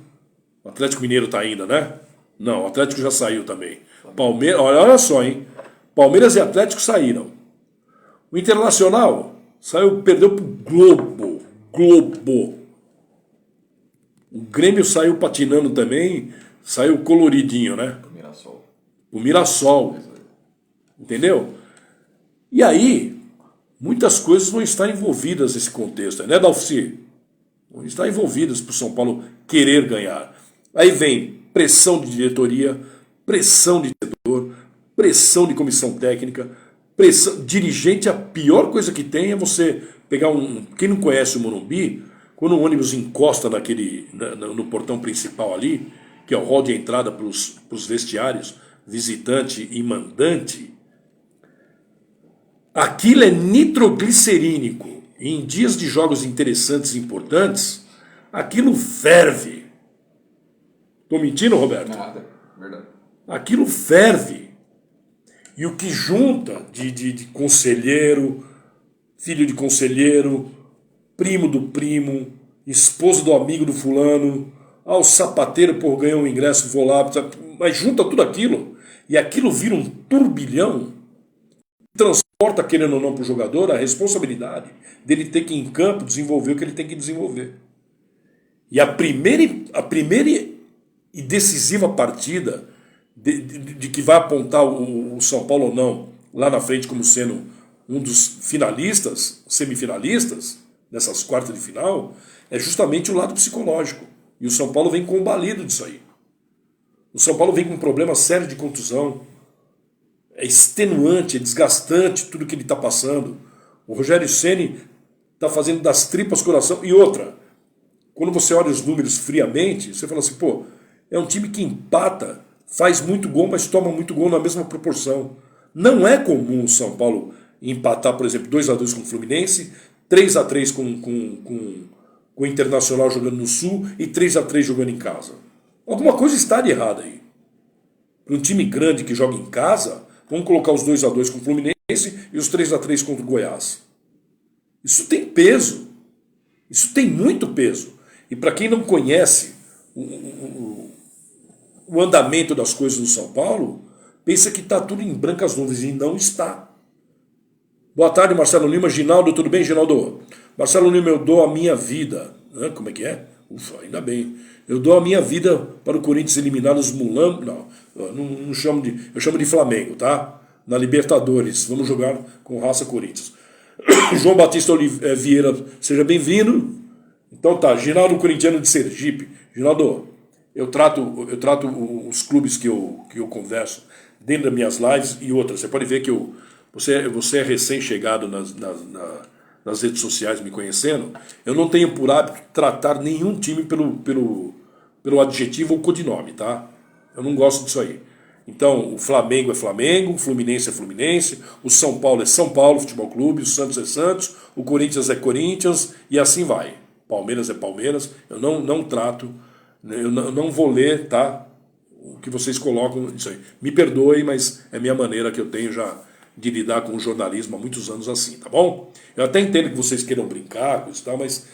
O Atlético Mineiro está ainda, né? Não, o Atlético já saiu também. Palmeiras, olha só, hein? Palmeiras e Atlético saíram. O Internacional saiu, perdeu pro Globo. O Grêmio saiu patinando também, saiu coloridinho, né? O Mirassol. Entendeu? E aí, muitas coisas vão estar envolvidas nesse contexto, né, Dalci? Vão estar envolvidas para o São Paulo querer ganhar. Aí vem pressão de diretoria, pressão de diretor, pressão de comissão técnica, pressão. Dirigente, a pior coisa que tem é você pegar Quem não conhece o Morumbi, quando o ônibus encosta no portão principal ali, que é o hall de entrada para os vestiários, visitante e mandante, aquilo é nitroglicerínico. E em dias de jogos interessantes e importantes, aquilo ferve. Estou mentindo, Roberto? Nada, verdade. Aquilo ferve. E o que junta de conselheiro, filho de conselheiro, primo do primo, esposo do amigo do fulano, o sapateiro, por ganhar um ingresso, vou lá, mas junta tudo aquilo, e aquilo vira um turbilhão, transporta, querendo ou não, para o jogador a responsabilidade dele ter que ir em campo desenvolver o que ele tem que desenvolver. E a primeira e decisiva partida de que vai apontar o São Paulo ou não lá na frente como sendo um dos finalistas, semifinalistas, nessas quartas de final, é justamente o lado psicológico. E o São Paulo vem combalido disso aí. O São Paulo vem com um problema sério de contusão. É extenuante, é desgastante tudo que ele está passando. O Rogério Ceni está fazendo das tripas coração. E outra, quando você olha os números friamente, você fala assim, pô, é um time que empata, faz muito gol, mas toma muito gol na mesma proporção. Não é comum o São Paulo empatar, por exemplo, 2-2 com o Fluminense, 3-3 com o Internacional jogando no Sul e 3-3 jogando em casa. Alguma coisa está de errado aí. Para um time grande que joga em casa, vamos colocar os 2-2 com o Fluminense e os 3-3 contra o Goiás. Isso tem peso. Isso tem muito peso. E para quem não conhece o andamento das coisas no São Paulo, pensa que está tudo em brancas nuvens, e não está. Boa tarde, Marcelo Lima. Ginaldo, tudo bem, Ginaldo? Marcelo Lima, eu dou a minha vida. Como é que é? Ufa, ainda bem. Eu dou a minha vida para o Corinthians eliminar os mulambo. Não chamo de. Eu chamo de Flamengo, tá? Na Libertadores. Vamos jogar com raça Corinthians. João Batista Vieira, seja bem-vindo. Então tá, Ginaldo Corintiano de Sergipe. Ginaldo, eu trato os clubes que eu converso dentro das minhas lives e outras. Você pode ver que você é recém-chegado nas redes sociais me conhecendo. Eu não tenho por hábito tratar nenhum time pelo adjetivo ou codinome, tá? Eu não gosto disso aí. Então, o Flamengo é Flamengo, o Fluminense é Fluminense, o São Paulo é São Paulo Futebol Clube, o Santos é Santos, o Corinthians é Corinthians e assim vai. Palmeiras é Palmeiras. Eu não trato, eu não vou ler, tá? O que vocês colocam isso aí. Me perdoem, mas é minha maneira que eu tenho já de lidar com o jornalismo há muitos anos assim, tá bom? Eu até entendo que vocês queiram brincar com isso e tal, mas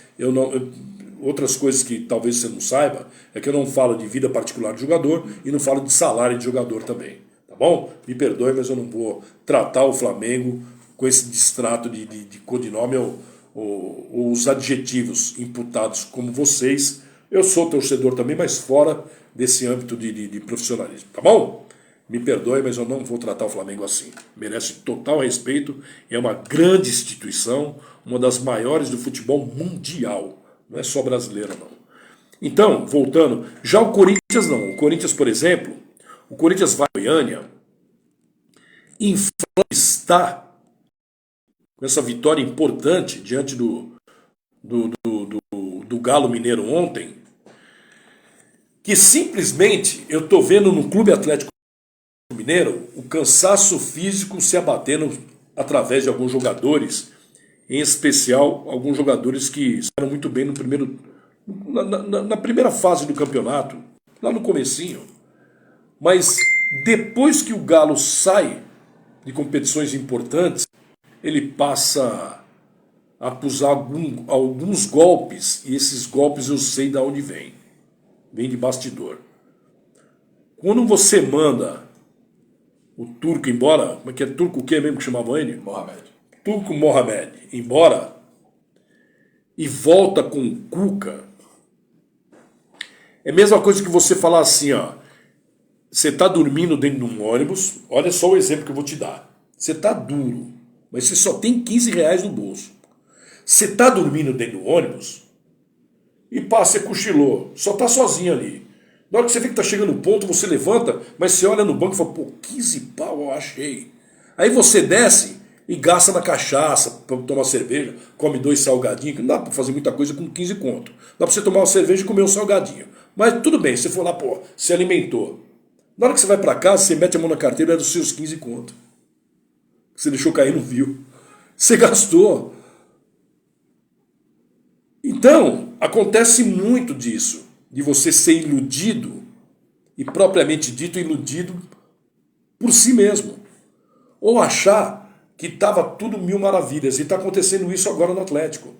outras coisas que talvez você não saiba é que eu não falo de vida particular de jogador e não falo de salário de jogador também, tá bom? Me perdoe, mas eu não vou tratar o Flamengo com esse distrato de codinome ou os adjetivos imputados como vocês. Eu sou torcedor também, mas fora desse âmbito de profissionalismo, tá bom? Me perdoe, mas eu não vou tratar o Flamengo assim. Merece total respeito, é uma grande instituição, uma das maiores do futebol mundial. Não é só brasileira, não. Então, voltando, já o Corinthians não. O Corinthians, por exemplo, o Corinthians vai a Goiânia, está com essa vitória importante diante do Galo Mineiro ontem, que simplesmente eu estou vendo no Clube Atlético Mineiro o cansaço físico se abatendo através de alguns jogadores, em especial alguns jogadores que estavam muito bem na primeira fase do campeonato, lá no comecinho. Mas depois que o Galo sai de competições importantes, ele passa a acusar alguns golpes, e esses golpes eu sei de onde vem. Vem de bastidor. Quando você manda o turco embora, como é que é? Turco o quê mesmo que chamavam ele? Mohamed. Turco Mohamed embora e volta com o Cuca, é a mesma coisa que você falar assim, ó, você tá dormindo dentro de um ônibus, olha só o exemplo que eu vou te dar. Você tá duro, mas você só tem 15 reais no bolso. Você tá dormindo dentro do ônibus e passa, você cochilou, só tá sozinho ali. Na hora que você vê que tá chegando no ponto, você levanta, mas você olha no banco e fala, pô, 15 pau eu achei. Aí você desce e gasta na cachaça, pra tomar cerveja, come 2 salgadinhos, que não dá pra fazer muita coisa com 15 conto. Dá pra você tomar uma cerveja e comer um salgadinho. Mas tudo bem, você for lá, pô, se alimentou. Na hora que você vai pra casa, você mete a mão na carteira, é dos seus 15 conto. Você deixou cair, não viu. Você gastou. Então, acontece muito disso, de você ser iludido, e propriamente dito, iludido por si mesmo. Ou achar que estava tudo mil maravilhas, e está acontecendo isso agora no Atlético.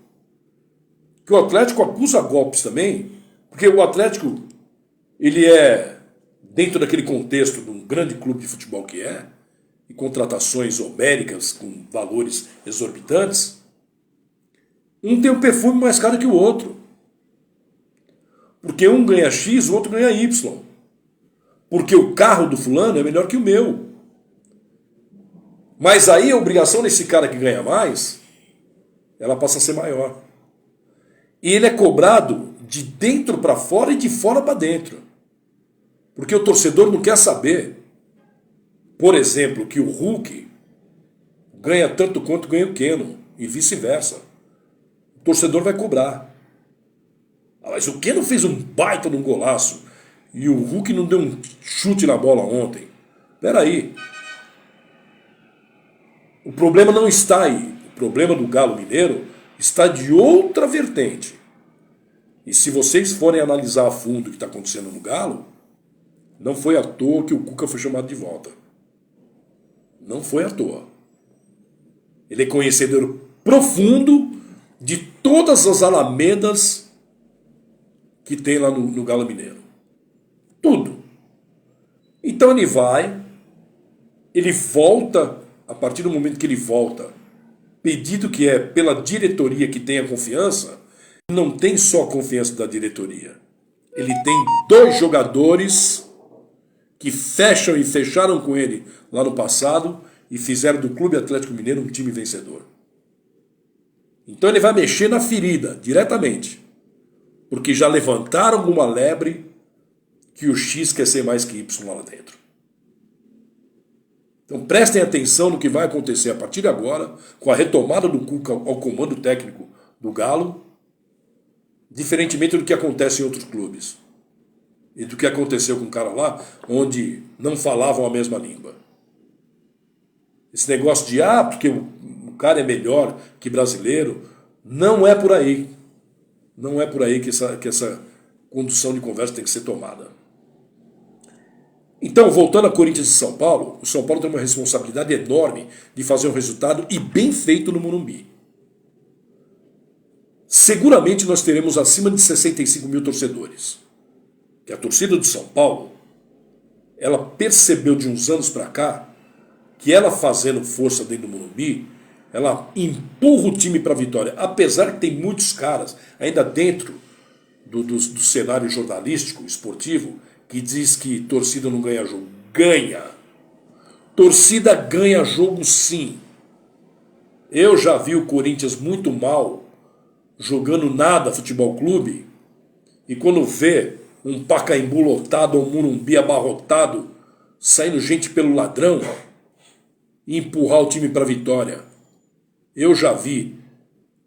Que o Atlético acusa golpes também, porque o Atlético, ele é, dentro daquele contexto de um grande clube de futebol que é, e contratações homéricas com valores exorbitantes, um tem um perfume mais caro que o outro. Porque um ganha X, o outro ganha Y. porque o carro do fulano é melhor que o meu. Mas aí a obrigação desse cara que ganha mais, ela passa a ser maior. E ele é cobrado de dentro para fora e de fora para dentro. Porque o torcedor não quer saber, por exemplo, que o Hulk ganha tanto quanto ganha o Keno, e vice-versa. O torcedor vai cobrar. Mas o Keno fez um baita de um golaço e o Hulk não deu um chute na bola ontem. Espera aí. O problema não está aí. O problema do Galo Mineiro está de outra vertente. E se vocês forem analisar a fundo o que está acontecendo no Galo, não foi à toa que o Cuca foi chamado de volta. Não foi à toa. Ele é conhecedor profundo de todas as alamedas que tem lá no Galo Mineiro. Tudo. Então ele vai, ele volta, a partir do momento que ele volta, pedido que é pela diretoria que tenha confiança, não tem só a confiança da diretoria. Ele tem 2 jogadores que fecham e fecharam com ele lá no passado e fizeram do Clube Atlético Mineiro um time vencedor. Então ele vai mexer na ferida, diretamente. Porque já levantaram uma lebre que o X quer ser mais que Y lá dentro. Então prestem atenção no que vai acontecer a partir de agora, com a retomada do Cuca ao comando técnico do Galo, diferentemente do que acontece em outros clubes. E do que aconteceu com o cara lá, onde não falavam a mesma língua. Esse negócio de, porque o cara é melhor que brasileiro, não é por aí. Não é por aí que essa condução de conversa tem que ser tomada. Então, voltando a Corinthians e São Paulo, o São Paulo tem uma responsabilidade enorme de fazer um resultado e bem feito no Morumbi. Seguramente nós teremos acima de 65 mil torcedores. Que a torcida do São Paulo, ela percebeu de uns anos para cá que ela fazendo força dentro do Morumbi, ela empurra o time para a vitória. Apesar que tem muitos caras, ainda dentro do cenário jornalístico, esportivo, que diz que torcida não ganha jogo. Ganha. Torcida ganha jogo sim. Eu já vi o Corinthians muito mal, jogando nada futebol clube, e quando vê um Pacaembu lotado ou um Morumbi abarrotado, saindo gente pelo ladrão, e empurrar o time para a vitória. Eu já vi,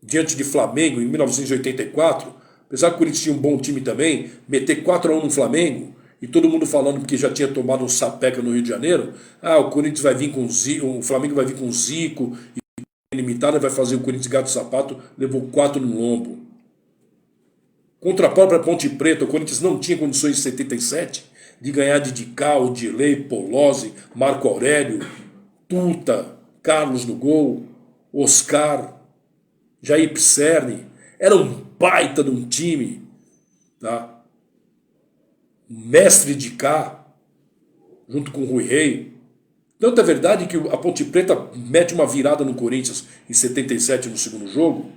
diante de Flamengo, em 1984, apesar que o Corinthians tinha um bom time também, meter 4-1 no Flamengo, e todo mundo falando porque já tinha tomado um sapeca no Rio de Janeiro, o Corinthians vai vir com Zico, o Flamengo vai vir com Zico, e limitada vai fazer o Corinthians gato sapato, levou 4 no lombo. Contra a própria Ponte Preta, o Corinthians não tinha condições em 77 de ganhar de Dicau, Dilei, Polozzi, Marco Aurélio, Tuta, Carlos no gol, Oscar, Jair Pisserni. Era um baita de um time, tá? Mestre de cá, junto com o Rui Rei. Tanto é verdade que a Ponte Preta mete uma virada no Corinthians em 77 no segundo jogo.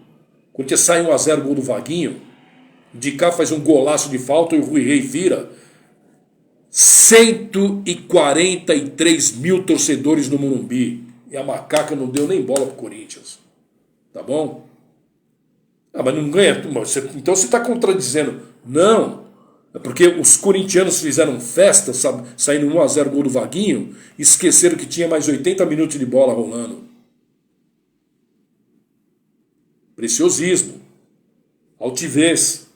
O Corinthians sai 1-0 gol do Vaguinho. De cá faz um golaço de falta e o Rui Rei vira. 143 mil torcedores no Morumbi. E a macaca não deu nem bola pro Corinthians. Tá bom? Mas não ganha. Então você está contradizendo. Não. É porque os corintianos fizeram festa, sabe, saindo 1-0 gol do Vaguinho, e esqueceram que tinha mais 80 minutos de bola rolando. Preciosismo. Altivez.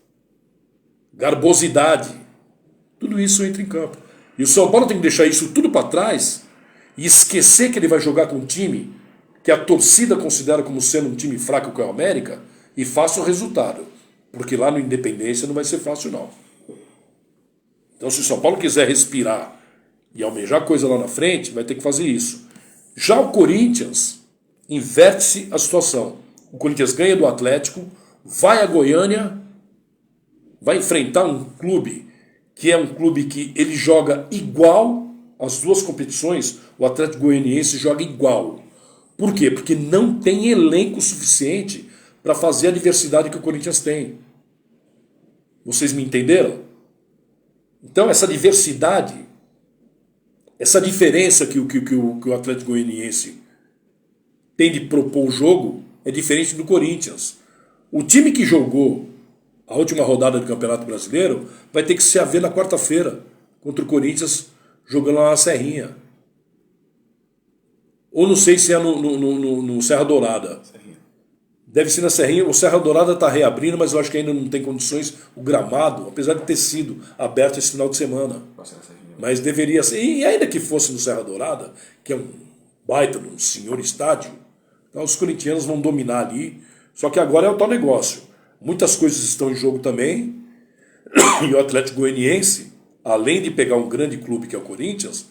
Garbosidade. Tudo isso entra em campo. E o São Paulo tem que deixar isso tudo para trás e esquecer que ele vai jogar com um time que a torcida considera como sendo um time fraco que é o América e faça o resultado. Porque lá no Independência não vai ser fácil não. Então se o São Paulo quiser respirar e almejar coisa lá na frente, vai ter que fazer isso. Já o Corinthians, inverte-se a situação. O Corinthians ganha do Atlético, vai a Goiânia, vai enfrentar um clube que é um clube que ele joga igual, as duas competições, o Atlético Goianiense joga igual. Por quê? Porque não tem elenco suficiente para fazer a diversidade que o Corinthians tem. Vocês me entenderam? Então essa diversidade essa diferença que o Atlético Goianiense tem de propor o jogo é diferente do Corinthians. O time que jogou a última rodada do Campeonato Brasileiro vai ter que se haver na quarta-feira contra o Corinthians jogando lá na Serrinha. Ou não sei se é no Serra Dourada. Deve ser na Serrinha. O Serra Dourada está reabrindo, mas eu acho que ainda não tem condições. O gramado, apesar de ter sido aberto esse final de semana. Mas deveria ser. E ainda que fosse no Serra Dourada, que é um baita, um senhor estádio, então os corintianos vão dominar ali. Só que agora é o tal negócio. Muitas coisas estão em jogo também. E o Atlético Goianiense, além de pegar um grande clube que é o Corinthians,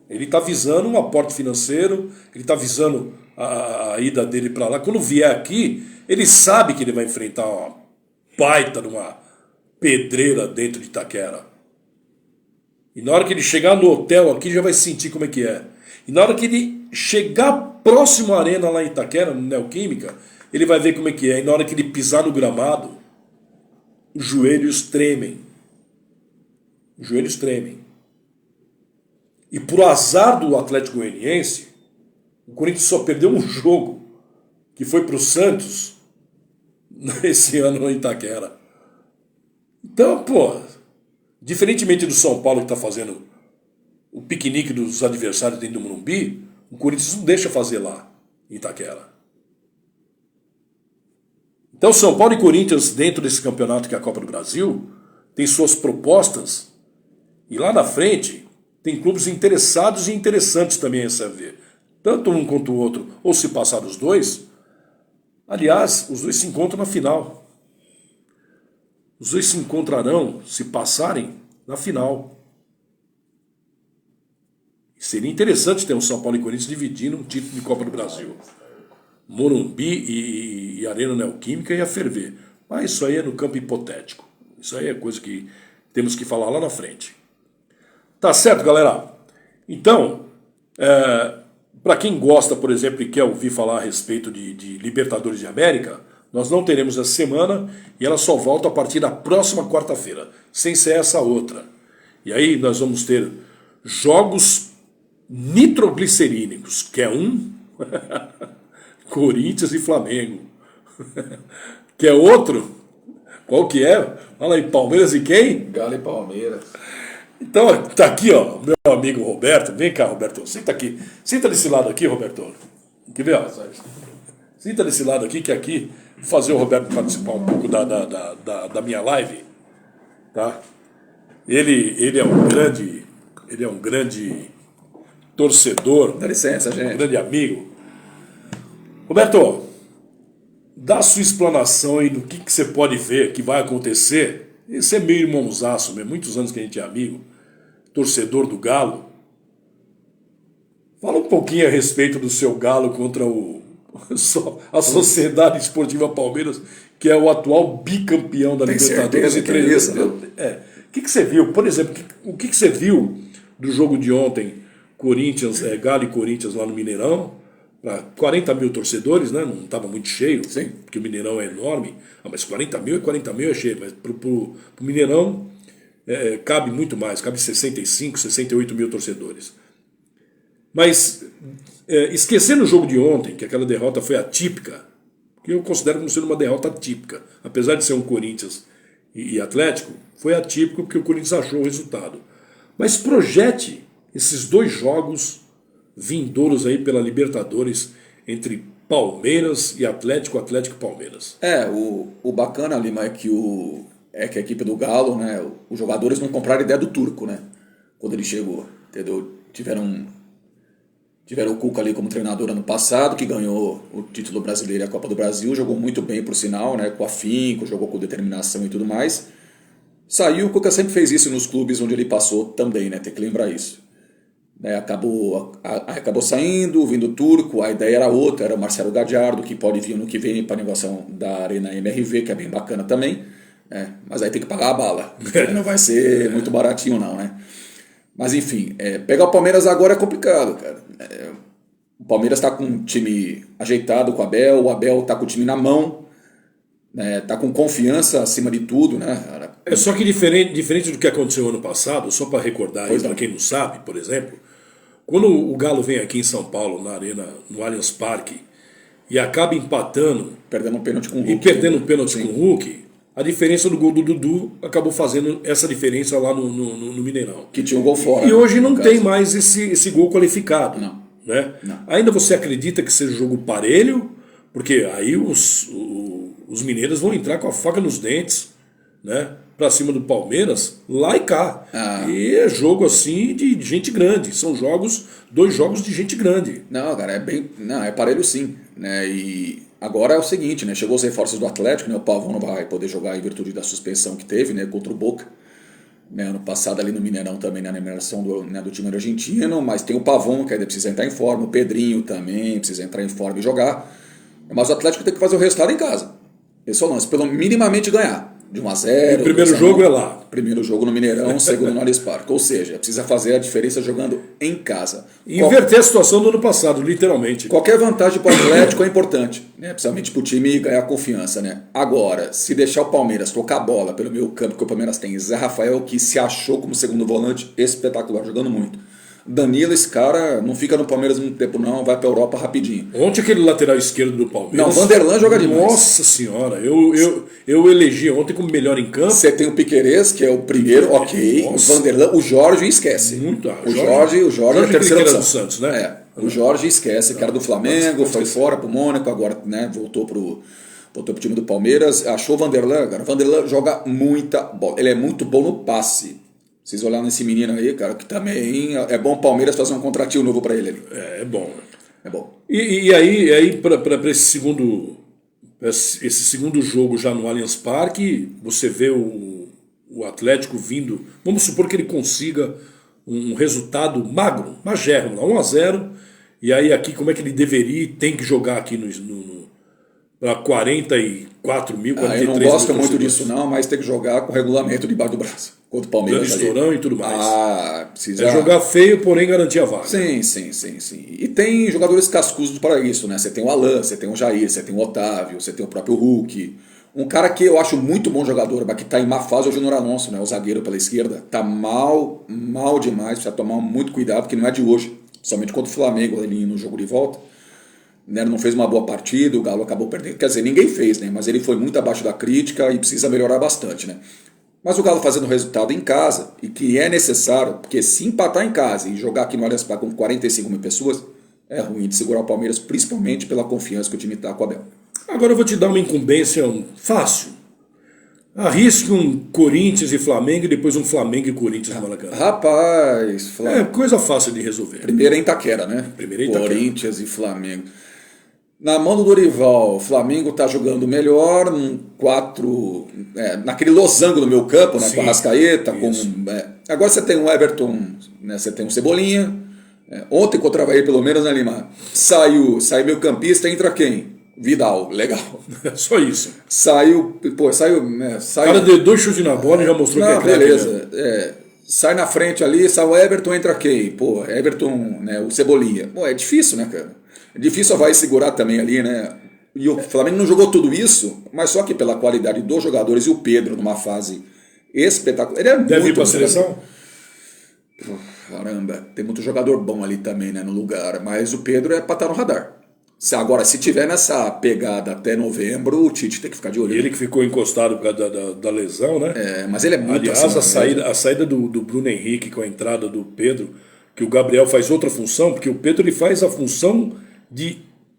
ele está visando um aporte financeiro, ele está visando a ida dele para lá. Quando vier aqui, ele sabe que ele vai enfrentar uma baita numa pedreira dentro de Itaquera. E na hora que ele chegar no hotel aqui, já vai sentir como é que é. E na hora que ele chegar próximo à arena lá em Itaquera, no Neoquímica, ele vai ver como é que é. E na hora que ele pisar no gramado, os joelhos tremem. Os joelhos tremem. E por azar do Atlético Goianiense, o Corinthians só perdeu um jogo, que foi para o Santos, esse ano em Itaquera. Então, pô, diferentemente do São Paulo que está fazendo o piquenique dos adversários dentro do Morumbi, o Corinthians não deixa fazer lá, em Itaquera. Então, São Paulo e Corinthians, dentro desse campeonato que é a Copa do Brasil, tem suas propostas, e lá na frente tem clubes interessados e interessantes também a saber. Tanto um quanto o outro, ou se passar os dois. Aliás, os dois se encontram na final. Os dois se encontrarão, se passarem, na final. Seria interessante ter um São Paulo e Corinthians dividindo um título de Copa do Brasil. Morumbi e Arena Neoquímica ia ferver. Mas isso aí é no campo hipotético. Isso aí é coisa que temos que falar lá na frente. Tá certo, galera? Então, para quem gosta, por exemplo, e quer ouvir falar a respeito de Libertadores de América, nós não teremos essa semana e ela só volta a partir da próxima quarta-feira, sem ser essa outra. E aí nós vamos ter jogos nitroglicerínicos, que é um Corinthians e Flamengo. Que é outro, qual que é? Fala aí, Palmeiras e quem? Galo e Palmeiras. Então, tá aqui, ó, meu amigo Roberto. Vem cá, Roberto. Senta aqui. Senta desse lado aqui, Roberto. Quer ver, ó? Senta desse lado aqui, que aqui vou fazer o Roberto participar um pouco da minha live. Tá? Ele é um grande torcedor. Dá licença, gente. Um grande amigo. Roberto, dá a sua explanação aí do que você pode ver que vai acontecer. Esse é meio irmãozaço, mesmo. Muitos anos que a gente é amigo. Torcedor do Galo. Fala um pouquinho a respeito do seu Galo contra a Sociedade Esportiva Palmeiras, que é o atual bicampeão da Libertadores. O que você viu? Por exemplo, o que você viu do jogo de ontem, Corinthians, Galo e Corinthians lá no Mineirão? Para 40 mil torcedores, né? Não estava muito cheio, sim, porque o Mineirão é enorme. Mas 40 mil é cheio. Mas para o Mineirão cabe muito mais, cabe 65, 68 mil torcedores. Mas esquecendo o jogo de ontem, que aquela derrota foi atípica, que eu considero como sendo uma derrota atípica, apesar de ser um Corinthians e Atlético, foi atípico porque o Corinthians achou o resultado. Mas projete esses dois jogos vindouros aí pela Libertadores entre Palmeiras e Atlético e Palmeiras. O bacana, Lima, é que a equipe do Galo, né, os jogadores não compraram ideia do Turco, né, quando ele chegou, entendeu? Tiveram o Cuca ali como treinador ano passado, que ganhou o título brasileiro e a Copa do Brasil, jogou muito bem, por sinal, né, com afinco, jogou com determinação e tudo mais. Saiu, o Cuca sempre fez isso nos clubes onde ele passou também, né, tem que lembrar isso. Acabou saindo, vindo o Turco, a ideia era outra, era o Marcelo Gadiardo, que pode vir no que vem para a negociação da Arena MRV, que é bem bacana também, né? Mas aí tem que pagar a bala, não vai ser muito baratinho não, né? Mas enfim, pegar o Palmeiras agora é complicado, cara. O Palmeiras está com um time ajeitado com o Abel está com o time na mão, né? Tá com confiança acima de tudo, né? Só que diferente do que aconteceu ano passado, só para recordar, para quem não sabe, por exemplo, Quando o Galo vem aqui em São Paulo, na Arena, no Allianz Parque, e acaba empatando Perdendo um pênalti com o Hulk. e perdendo um pênalti com o Hulk, a diferença do gol do Dudu acabou fazendo essa diferença lá no Mineirão. Que tinha um gol fora. E hoje não no tem caso. mais esse gol qualificado. Não. Né? Não. Ainda você acredita que seja um jogo parelho? Porque aí os mineiros vão entrar com a faca nos dentes, né? Pra cima do Palmeiras, lá e cá. E é jogo assim de gente grande. São dois jogos de gente grande. Não, cara, é parelho sim. Né? E agora é o seguinte, né? Chegou os reforços do Atlético, né? O Pavão não vai poder jogar em virtude da suspensão que teve, né? Contra o Boca. Né? Ano passado ali no Mineirão também, na eliminação do time argentino, mas tem o Pavão, que ainda precisa entrar em forma, o Pedrinho também precisa entrar em forma e jogar. Mas o Atlético tem que fazer o resultado em casa. Esse é o lance, pelo minimamente ganhar. De 1-0. O primeiro jogo é lá. Primeiro jogo no Mineirão, segundo no Allianz Parque. Ou seja, precisa fazer a diferença jogando em casa. Inverter a situação do ano passado, literalmente. Qualquer vantagem para o Atlético é importante, né? Principalmente para o time ganhar confiança. Né? Agora, se deixar o Palmeiras trocar a bola pelo meio campo, que o Palmeiras tem Zé Rafael, que se achou como segundo volante, espetacular, jogando muito. Danilo, esse cara não fica no Palmeiras muito tempo não, vai pra Europa rapidinho. Ontem aquele lateral esquerdo do Palmeiras... Não, Vanderlan joga demais. Nossa senhora, eu elegi ontem como melhor em campo. Você tem o Piquerez, que é o primeiro, ok. Nossa. O Vanderlan, o Jorge esquece. Muito. O Jorge é a terceira opção. Do Santos, né? É, o Jorge esquece, que era do Flamengo, foi fora pro Mônaco, agora né, voltou pro time do Palmeiras. Achou o Vanderlan, cara. O Vanderlan joga muita bola. Ele é muito bom no passe. Vocês olharam nesse menino aí, cara, que também é bom o Palmeiras fazer um contratinho novo pra ele ali. É bom. É bom. E aí para esse segundo jogo já no Allianz Parque, você vê o Atlético vindo. Vamos supor que ele consiga um resultado magro, magérrimo, 1-0. E aí aqui como é que ele deveria, tem que jogar aqui para 44 mil, 43 mil. Eu não gosto muito disso não, mas tem que jogar com o regulamento debaixo do braço. Contra o Palmeiras. Dando estourão e tudo mais. Precisa... É jogar feio, porém garantir a vaga. Sim. E tem jogadores cascudos para isso, né? Você tem o Alan, você tem o Jair, você tem o Otávio, você tem o próprio Hulk. Um cara que eu acho muito bom jogador, mas que tá em má fase é o Júnior Alonso, né? O zagueiro pela esquerda. Tá mal demais, precisa tomar muito cuidado, porque não é de hoje. Somente contra o Flamengo ali no jogo de volta. Né? Não fez uma boa partida, o Galo acabou perdendo. Quer dizer, ninguém fez, né? Mas ele foi muito abaixo da crítica e precisa melhorar bastante, né? Mas o Galo fazendo o resultado em casa, e que é necessário, porque se empatar em casa e jogar aqui no Allianz Parque com 45 mil pessoas, é ruim de segurar o Palmeiras, principalmente pela confiança que o time está com o Abel. Agora eu vou te dar uma incumbência fácil. Arrisque um Corinthians e Flamengo e depois um Flamengo e Corinthians no Maracanã. Rapaz, Flamengo. É coisa fácil de resolver. Primeiro em Itaquera, né? Corinthians e Flamengo. Na mão do Dorival, o Flamengo está jogando melhor, naquele losango no meu campo, né, com a Arrascaeta. Agora você tem o Everton, né, você tem o Cebolinha. Ontem contra o Avaí, pelo menos, né, Lima? Saiu meio campista, entra quem? Vidal, legal. Só isso. Saiu. O cara deu 2 chutes na bola e já mostrou que é craque. Beleza. Sai na frente ali, sai o Everton, entra quem? Everton, né, o Cebolinha. É difícil, né, cara? É difícil vai segurar também ali, né? E o Flamengo não jogou tudo isso, mas só que pela qualidade dos jogadores e o Pedro numa fase espetacular. Ele é Deve ir pra seleção? Caramba, tem muito jogador bom ali também, né, no lugar. Mas o Pedro é pra estar no radar. Agora, se tiver nessa pegada até novembro, o Tite tem que ficar de olho. Ele que ficou encostado por causa da lesão, né? Mas ele é muito Aliás, a saída do Bruno Henrique com a entrada do Pedro, que o Gabriel faz outra função, porque o Pedro ele faz a função de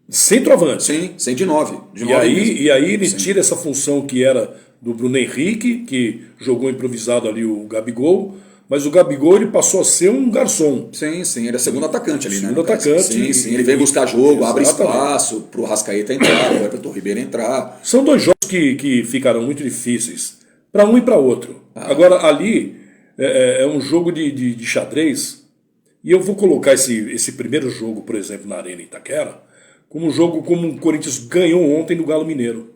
centroavante. Sim, de 9. E aí ele tira essa função que era do Bruno Henrique, que jogou improvisado ali o Gabigol, mas o Gabigol ele passou a ser um garçom. Sim, ele é segundo atacante ali, segundo atacante. Sim, ele vem buscar jogo, abre espaço pro Rascaeta entrar, pro Everton Ribeiro entrar. São 2 jogos que ficaram muito difíceis, para um e para outro. Agora ali é um jogo de xadrez. E eu vou colocar esse primeiro jogo, por exemplo, na Arena Itaquera, como um jogo como o Corinthians ganhou ontem do Galo Mineiro.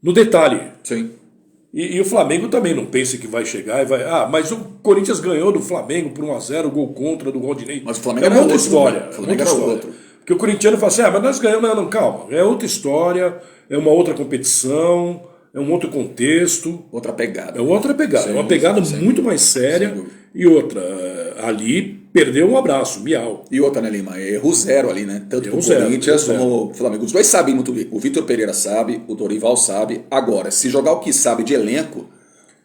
No detalhe. Sim. E o Flamengo também não pensa que vai chegar e vai... mas o Corinthians ganhou do Flamengo por 1-0, gol contra do Rodinei. Mas o Flamengo era outra história. O Flamengo era outro. Porque o corintiano fala assim, mas nós ganhamos. Não, calma. É outra história, é uma outra competição, é um outro contexto. Outra pegada. É outra pegada. É uma pegada muito mais séria. E outra, ali... perdeu um abraço, miau. E outra, né, Lima? Erro zero ali, né? Tanto Erro pro zero, Corinthians erro como o Flamengo. Os dois sabem muito bem. O Vitor Pereira sabe, o Dorival sabe. Agora, se jogar o que sabe de elenco,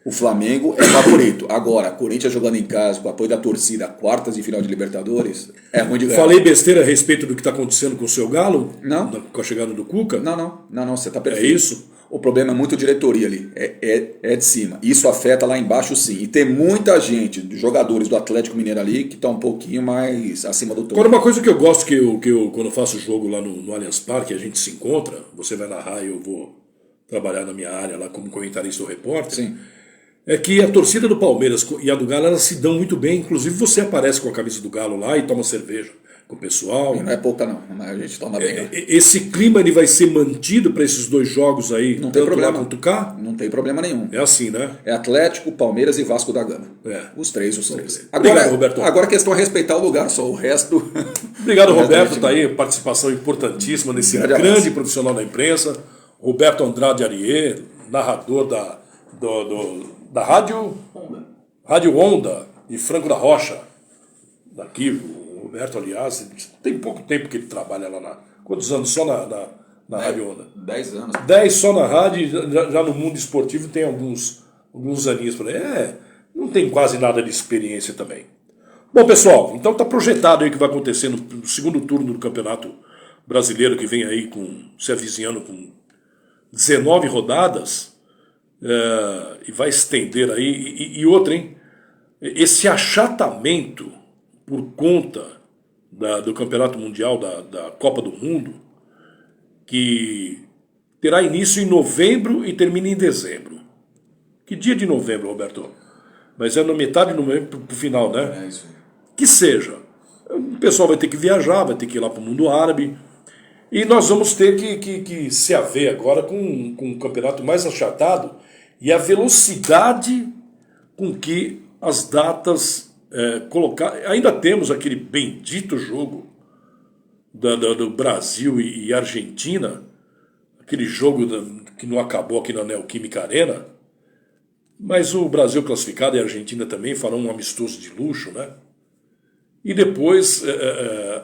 o Flamengo é favorito. Agora, Corinthians jogando em casa, com o apoio da torcida, quartas de final de Libertadores, é ruim de ganhar. Falei besteira a respeito do que está acontecendo com o seu Galo? Não. Com a chegada do Cuca? Não, você tá perfeito. É isso? O problema é muito diretoria ali, é de cima. Isso afeta lá embaixo, sim. E tem muita gente, jogadores do Atlético Mineiro ali, que está um pouquinho mais acima do tom. Agora, uma coisa que eu gosto, quando eu faço jogo lá no Allianz Parque, a gente se encontra, você vai narrar e eu vou trabalhar na minha área lá como comentarista ou repórter, Sim. é que a torcida do Palmeiras e a do Galo, elas se dão muito bem. Inclusive, você aparece com a camisa do Galo lá e toma cerveja com o pessoal. Não é pouca não, mas a gente toma bem. Né? Esse clima ele vai ser mantido para esses dois jogos aí, não tem problema. Lá quanto cá? Não tem problema nenhum. É assim, né? É Atlético, Palmeiras e Vasco da Gama. É. Os três. Obrigado, Roberto. Agora a questão é respeitar o lugar só, o resto... Obrigado, Roberto. Tá aí, participação importantíssima nesse grande profissional da imprensa. Roberto Andrade Ariê, narrador da Rádio Onda e Franco da Rocha. Daqui, o Roberto, aliás, tem pouco tempo que ele trabalha lá quantos anos só na Rádio Onda? 10 anos. 10 só na rádio, já no mundo esportivo tem alguns aninhos por aí. Não tem quase nada de experiência também. Bom, pessoal, então está projetado aí o que vai acontecer no segundo turno do Campeonato Brasileiro, que vem aí se avizinhando com 19 rodadas, e vai estender aí. E outra, hein? Esse achatamento por conta do Campeonato Mundial, da Copa do Mundo, que terá início em novembro e termina em dezembro. Que dia de novembro, Roberto? Mas é na metade de novembro pro final, né? É isso aí. Que seja. O pessoal vai ter que viajar, vai ter que ir lá para o mundo árabe. E nós vamos ter que se haver agora com um campeonato mais achatado e a velocidade com que as datas colocar. Ainda temos aquele bendito jogo do Brasil e Argentina, aquele jogo que não acabou aqui na Neoquímica Arena, mas o Brasil classificado e a Argentina também farão um amistoso de luxo, né? E depois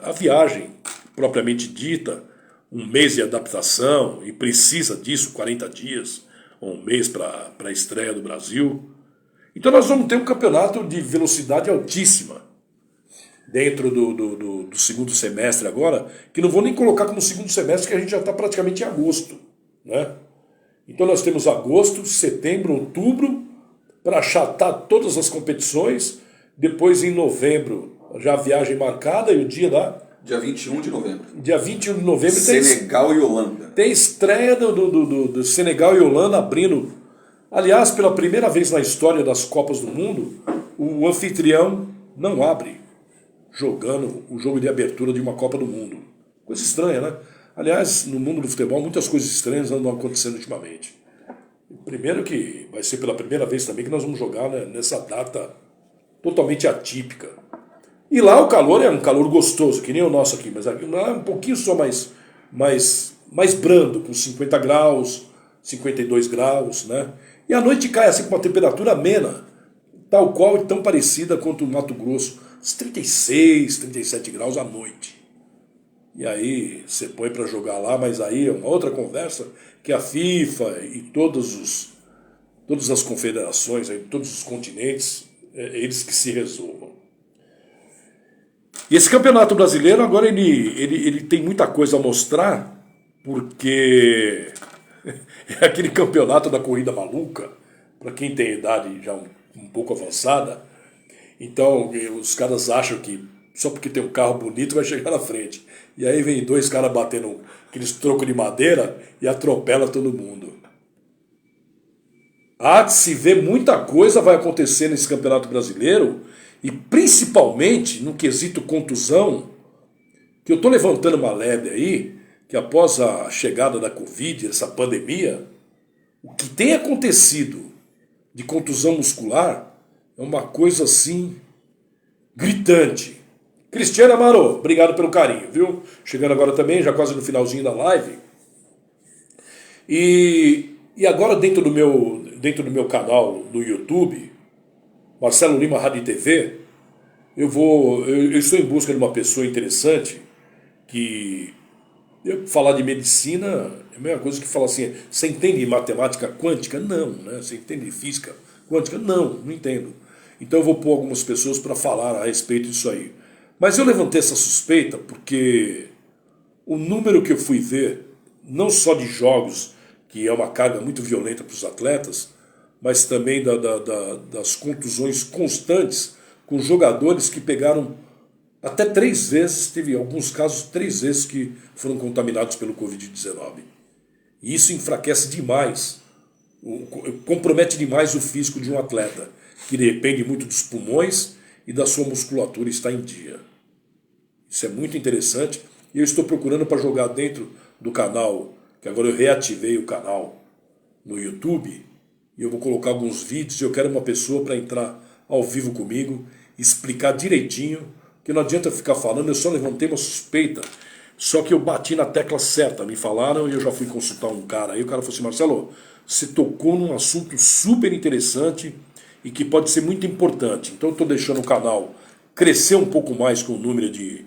a viagem propriamente dita, um mês de adaptação, e precisa disso, 40 dias, ou um mês para a estreia do Brasil. Então nós vamos ter um campeonato de velocidade altíssima dentro do segundo semestre agora, que não vou nem colocar como segundo semestre, que a gente já está praticamente em agosto, né? Então nós temos agosto, setembro, outubro, para achatar todas as competições, depois em novembro já a viagem marcada e o dia da... Dia 21 de novembro. Dia 21 de novembro Senegal e Holanda. Tem estreia do Senegal e Holanda abrindo. Aliás, pela primeira vez na história das Copas do Mundo, o anfitrião não abre jogando o jogo de abertura de uma Copa do Mundo. Coisa estranha, né? Aliás, no mundo do futebol, muitas coisas estranhas andam acontecendo ultimamente. Primeiro que vai ser pela primeira vez também que nós vamos jogar, né, nessa data totalmente atípica. E lá o calor é um calor gostoso, que nem o nosso aqui, mas aqui lá é um pouquinho só mais brando, com 50 graus, 52 graus, né? E a noite cai assim com uma temperatura amena, tal qual e tão parecida quanto o Mato Grosso, uns 36, 37 graus à noite. E aí você põe para jogar lá, mas aí é uma outra conversa, que a FIFA e todas as confederações, aí, todos os continentes, eles que se resolvam. E esse campeonato brasileiro agora ele tem muita coisa a mostrar, porque é aquele campeonato da corrida maluca, para quem tem idade já um pouco avançada. Então os caras acham que só porque tem um carro bonito vai chegar na frente. E aí vem dois caras batendo aqueles trocos de madeira e atropela todo mundo. Há de se ver muita coisa vai acontecer nesse campeonato brasileiro, e principalmente no quesito contusão, que eu estou levantando uma lebre aí, que após a chegada da Covid, essa pandemia, o que tem acontecido de contusão muscular é uma coisa assim gritante. Cristiano Amaro, obrigado pelo carinho, viu? Chegando agora também, já quase no finalzinho da live. E agora dentro do meu canal do YouTube, Marcelo Lima Rádio e TV, eu estou em busca de uma pessoa interessante que falar de medicina é a mesma coisa que falar assim, você entende matemática quântica? Não, né? Você entende física quântica? Não entendo. Então eu vou pôr algumas pessoas para falar a respeito disso aí. Mas eu levantei essa suspeita porque o número que eu fui ver, não só de jogos, que é uma carga muito violenta para os atletas, mas também das contusões constantes com jogadores que pegaram até 3 vezes, teve alguns casos 3 vezes que foram contaminados pelo Covid-19. E isso enfraquece demais, compromete demais o físico de um atleta, que depende muito dos pulmões e da sua musculatura estar em dia. Isso é muito interessante e eu estou procurando para jogar dentro do canal, que agora eu reativei o canal no YouTube, e eu vou colocar alguns vídeos e eu quero uma pessoa para entrar ao vivo comigo, explicar direitinho, que não adianta ficar falando, eu só levantei uma suspeita, só que eu bati na tecla certa, me falaram e eu já fui consultar um cara, aí o cara falou assim, Marcelo, você tocou num assunto super interessante e que pode ser muito importante, então eu estou deixando o canal crescer um pouco mais com o número de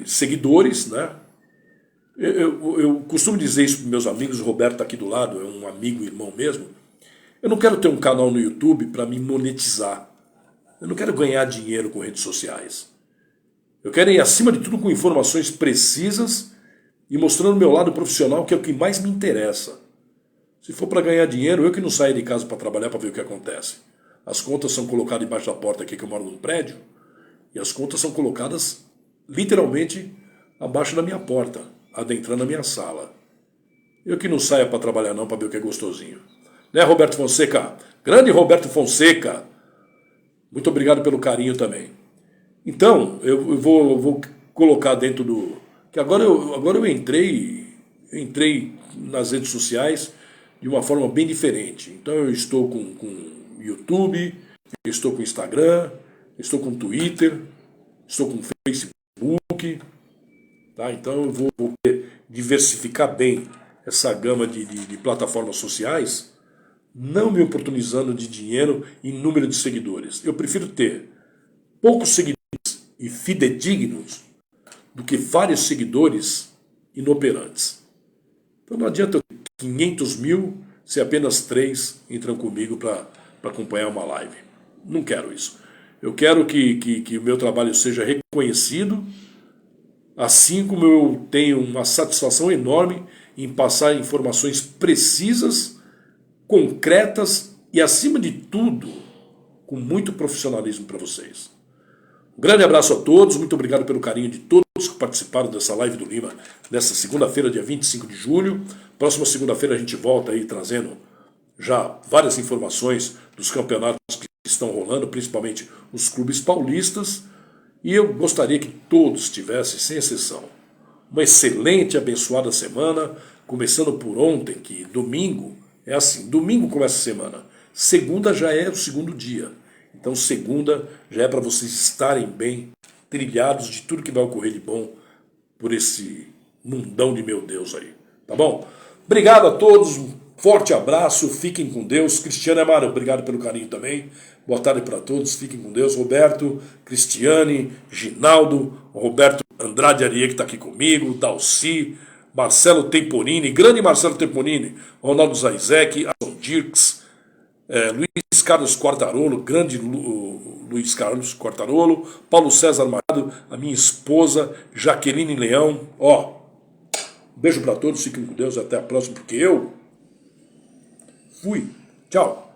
seguidores, né? Eu costumo dizer isso para meus amigos, o Roberto está aqui do lado, é um amigo e irmão mesmo. Eu não quero ter um canal no YouTube para me monetizar. Eu não quero ganhar dinheiro com redes sociais. Eu quero ir acima de tudo com informações precisas e mostrando o meu lado profissional, que é o que mais me interessa. Se for para ganhar dinheiro, eu que não saio de casa para trabalhar para ver o que acontece. As contas são colocadas embaixo da porta aqui, que eu moro num prédio, e as contas são colocadas literalmente abaixo da minha porta, adentrando a minha sala. Eu que não saia para trabalhar não, para ver o que é gostosinho. Né, Roberto Fonseca? Grande Roberto Fonseca! Muito obrigado pelo carinho também. Então, eu vou colocar dentro do... que agora eu entrei nas redes sociais de uma forma bem diferente. Então eu estou com YouTube, eu estou com Instagram, estou com Twitter, estou com Facebook, tá? Então eu vou diversificar bem essa gama de plataformas sociais, não me oportunizando de dinheiro e número de seguidores. Eu prefiro ter poucos seguidores e fidedignos do que vários seguidores inoperantes. Então não adianta eu ter 500 mil se apenas 3 entram comigo para acompanhar uma live. Não quero isso. Eu quero que o meu trabalho seja reconhecido, assim como eu tenho uma satisfação enorme em passar informações precisas, concretas e, acima de tudo, com muito profissionalismo para vocês. Um grande abraço a todos, muito obrigado pelo carinho de todos que participaram dessa live do Lima, nessa segunda-feira, dia 25 de julho. Próxima segunda-feira a gente volta aí trazendo já várias informações dos campeonatos que estão rolando, principalmente os clubes paulistas. E eu gostaria que todos tivessem, sem exceção, uma excelente, abençoada semana, começando por ontem, que domingo é assim, domingo começa a semana, segunda já é o segundo dia. Então segunda já é para vocês estarem bem, trilhados de tudo que vai ocorrer de bom por esse mundão de meu Deus aí. Tá bom? Obrigado a todos, um forte abraço, fiquem com Deus. Cristiane Amaro, obrigado pelo carinho também. Boa tarde para todos, fiquem com Deus. Roberto, Cristiane, Ginaldo, Roberto Andrade Ariê, que está aqui comigo, Dalci, Marcelo Temporini, grande Marcelo Temporini, Ronaldo Zaizek, Asson Dirks, Luiz Carlos Quartarolo, grande Luiz Carlos Quartarolo, Paulo César Machado, a minha esposa, Jaqueline Leão. Ó, beijo para todos, fiquem com Deus, até a próxima, porque eu fui. Tchau.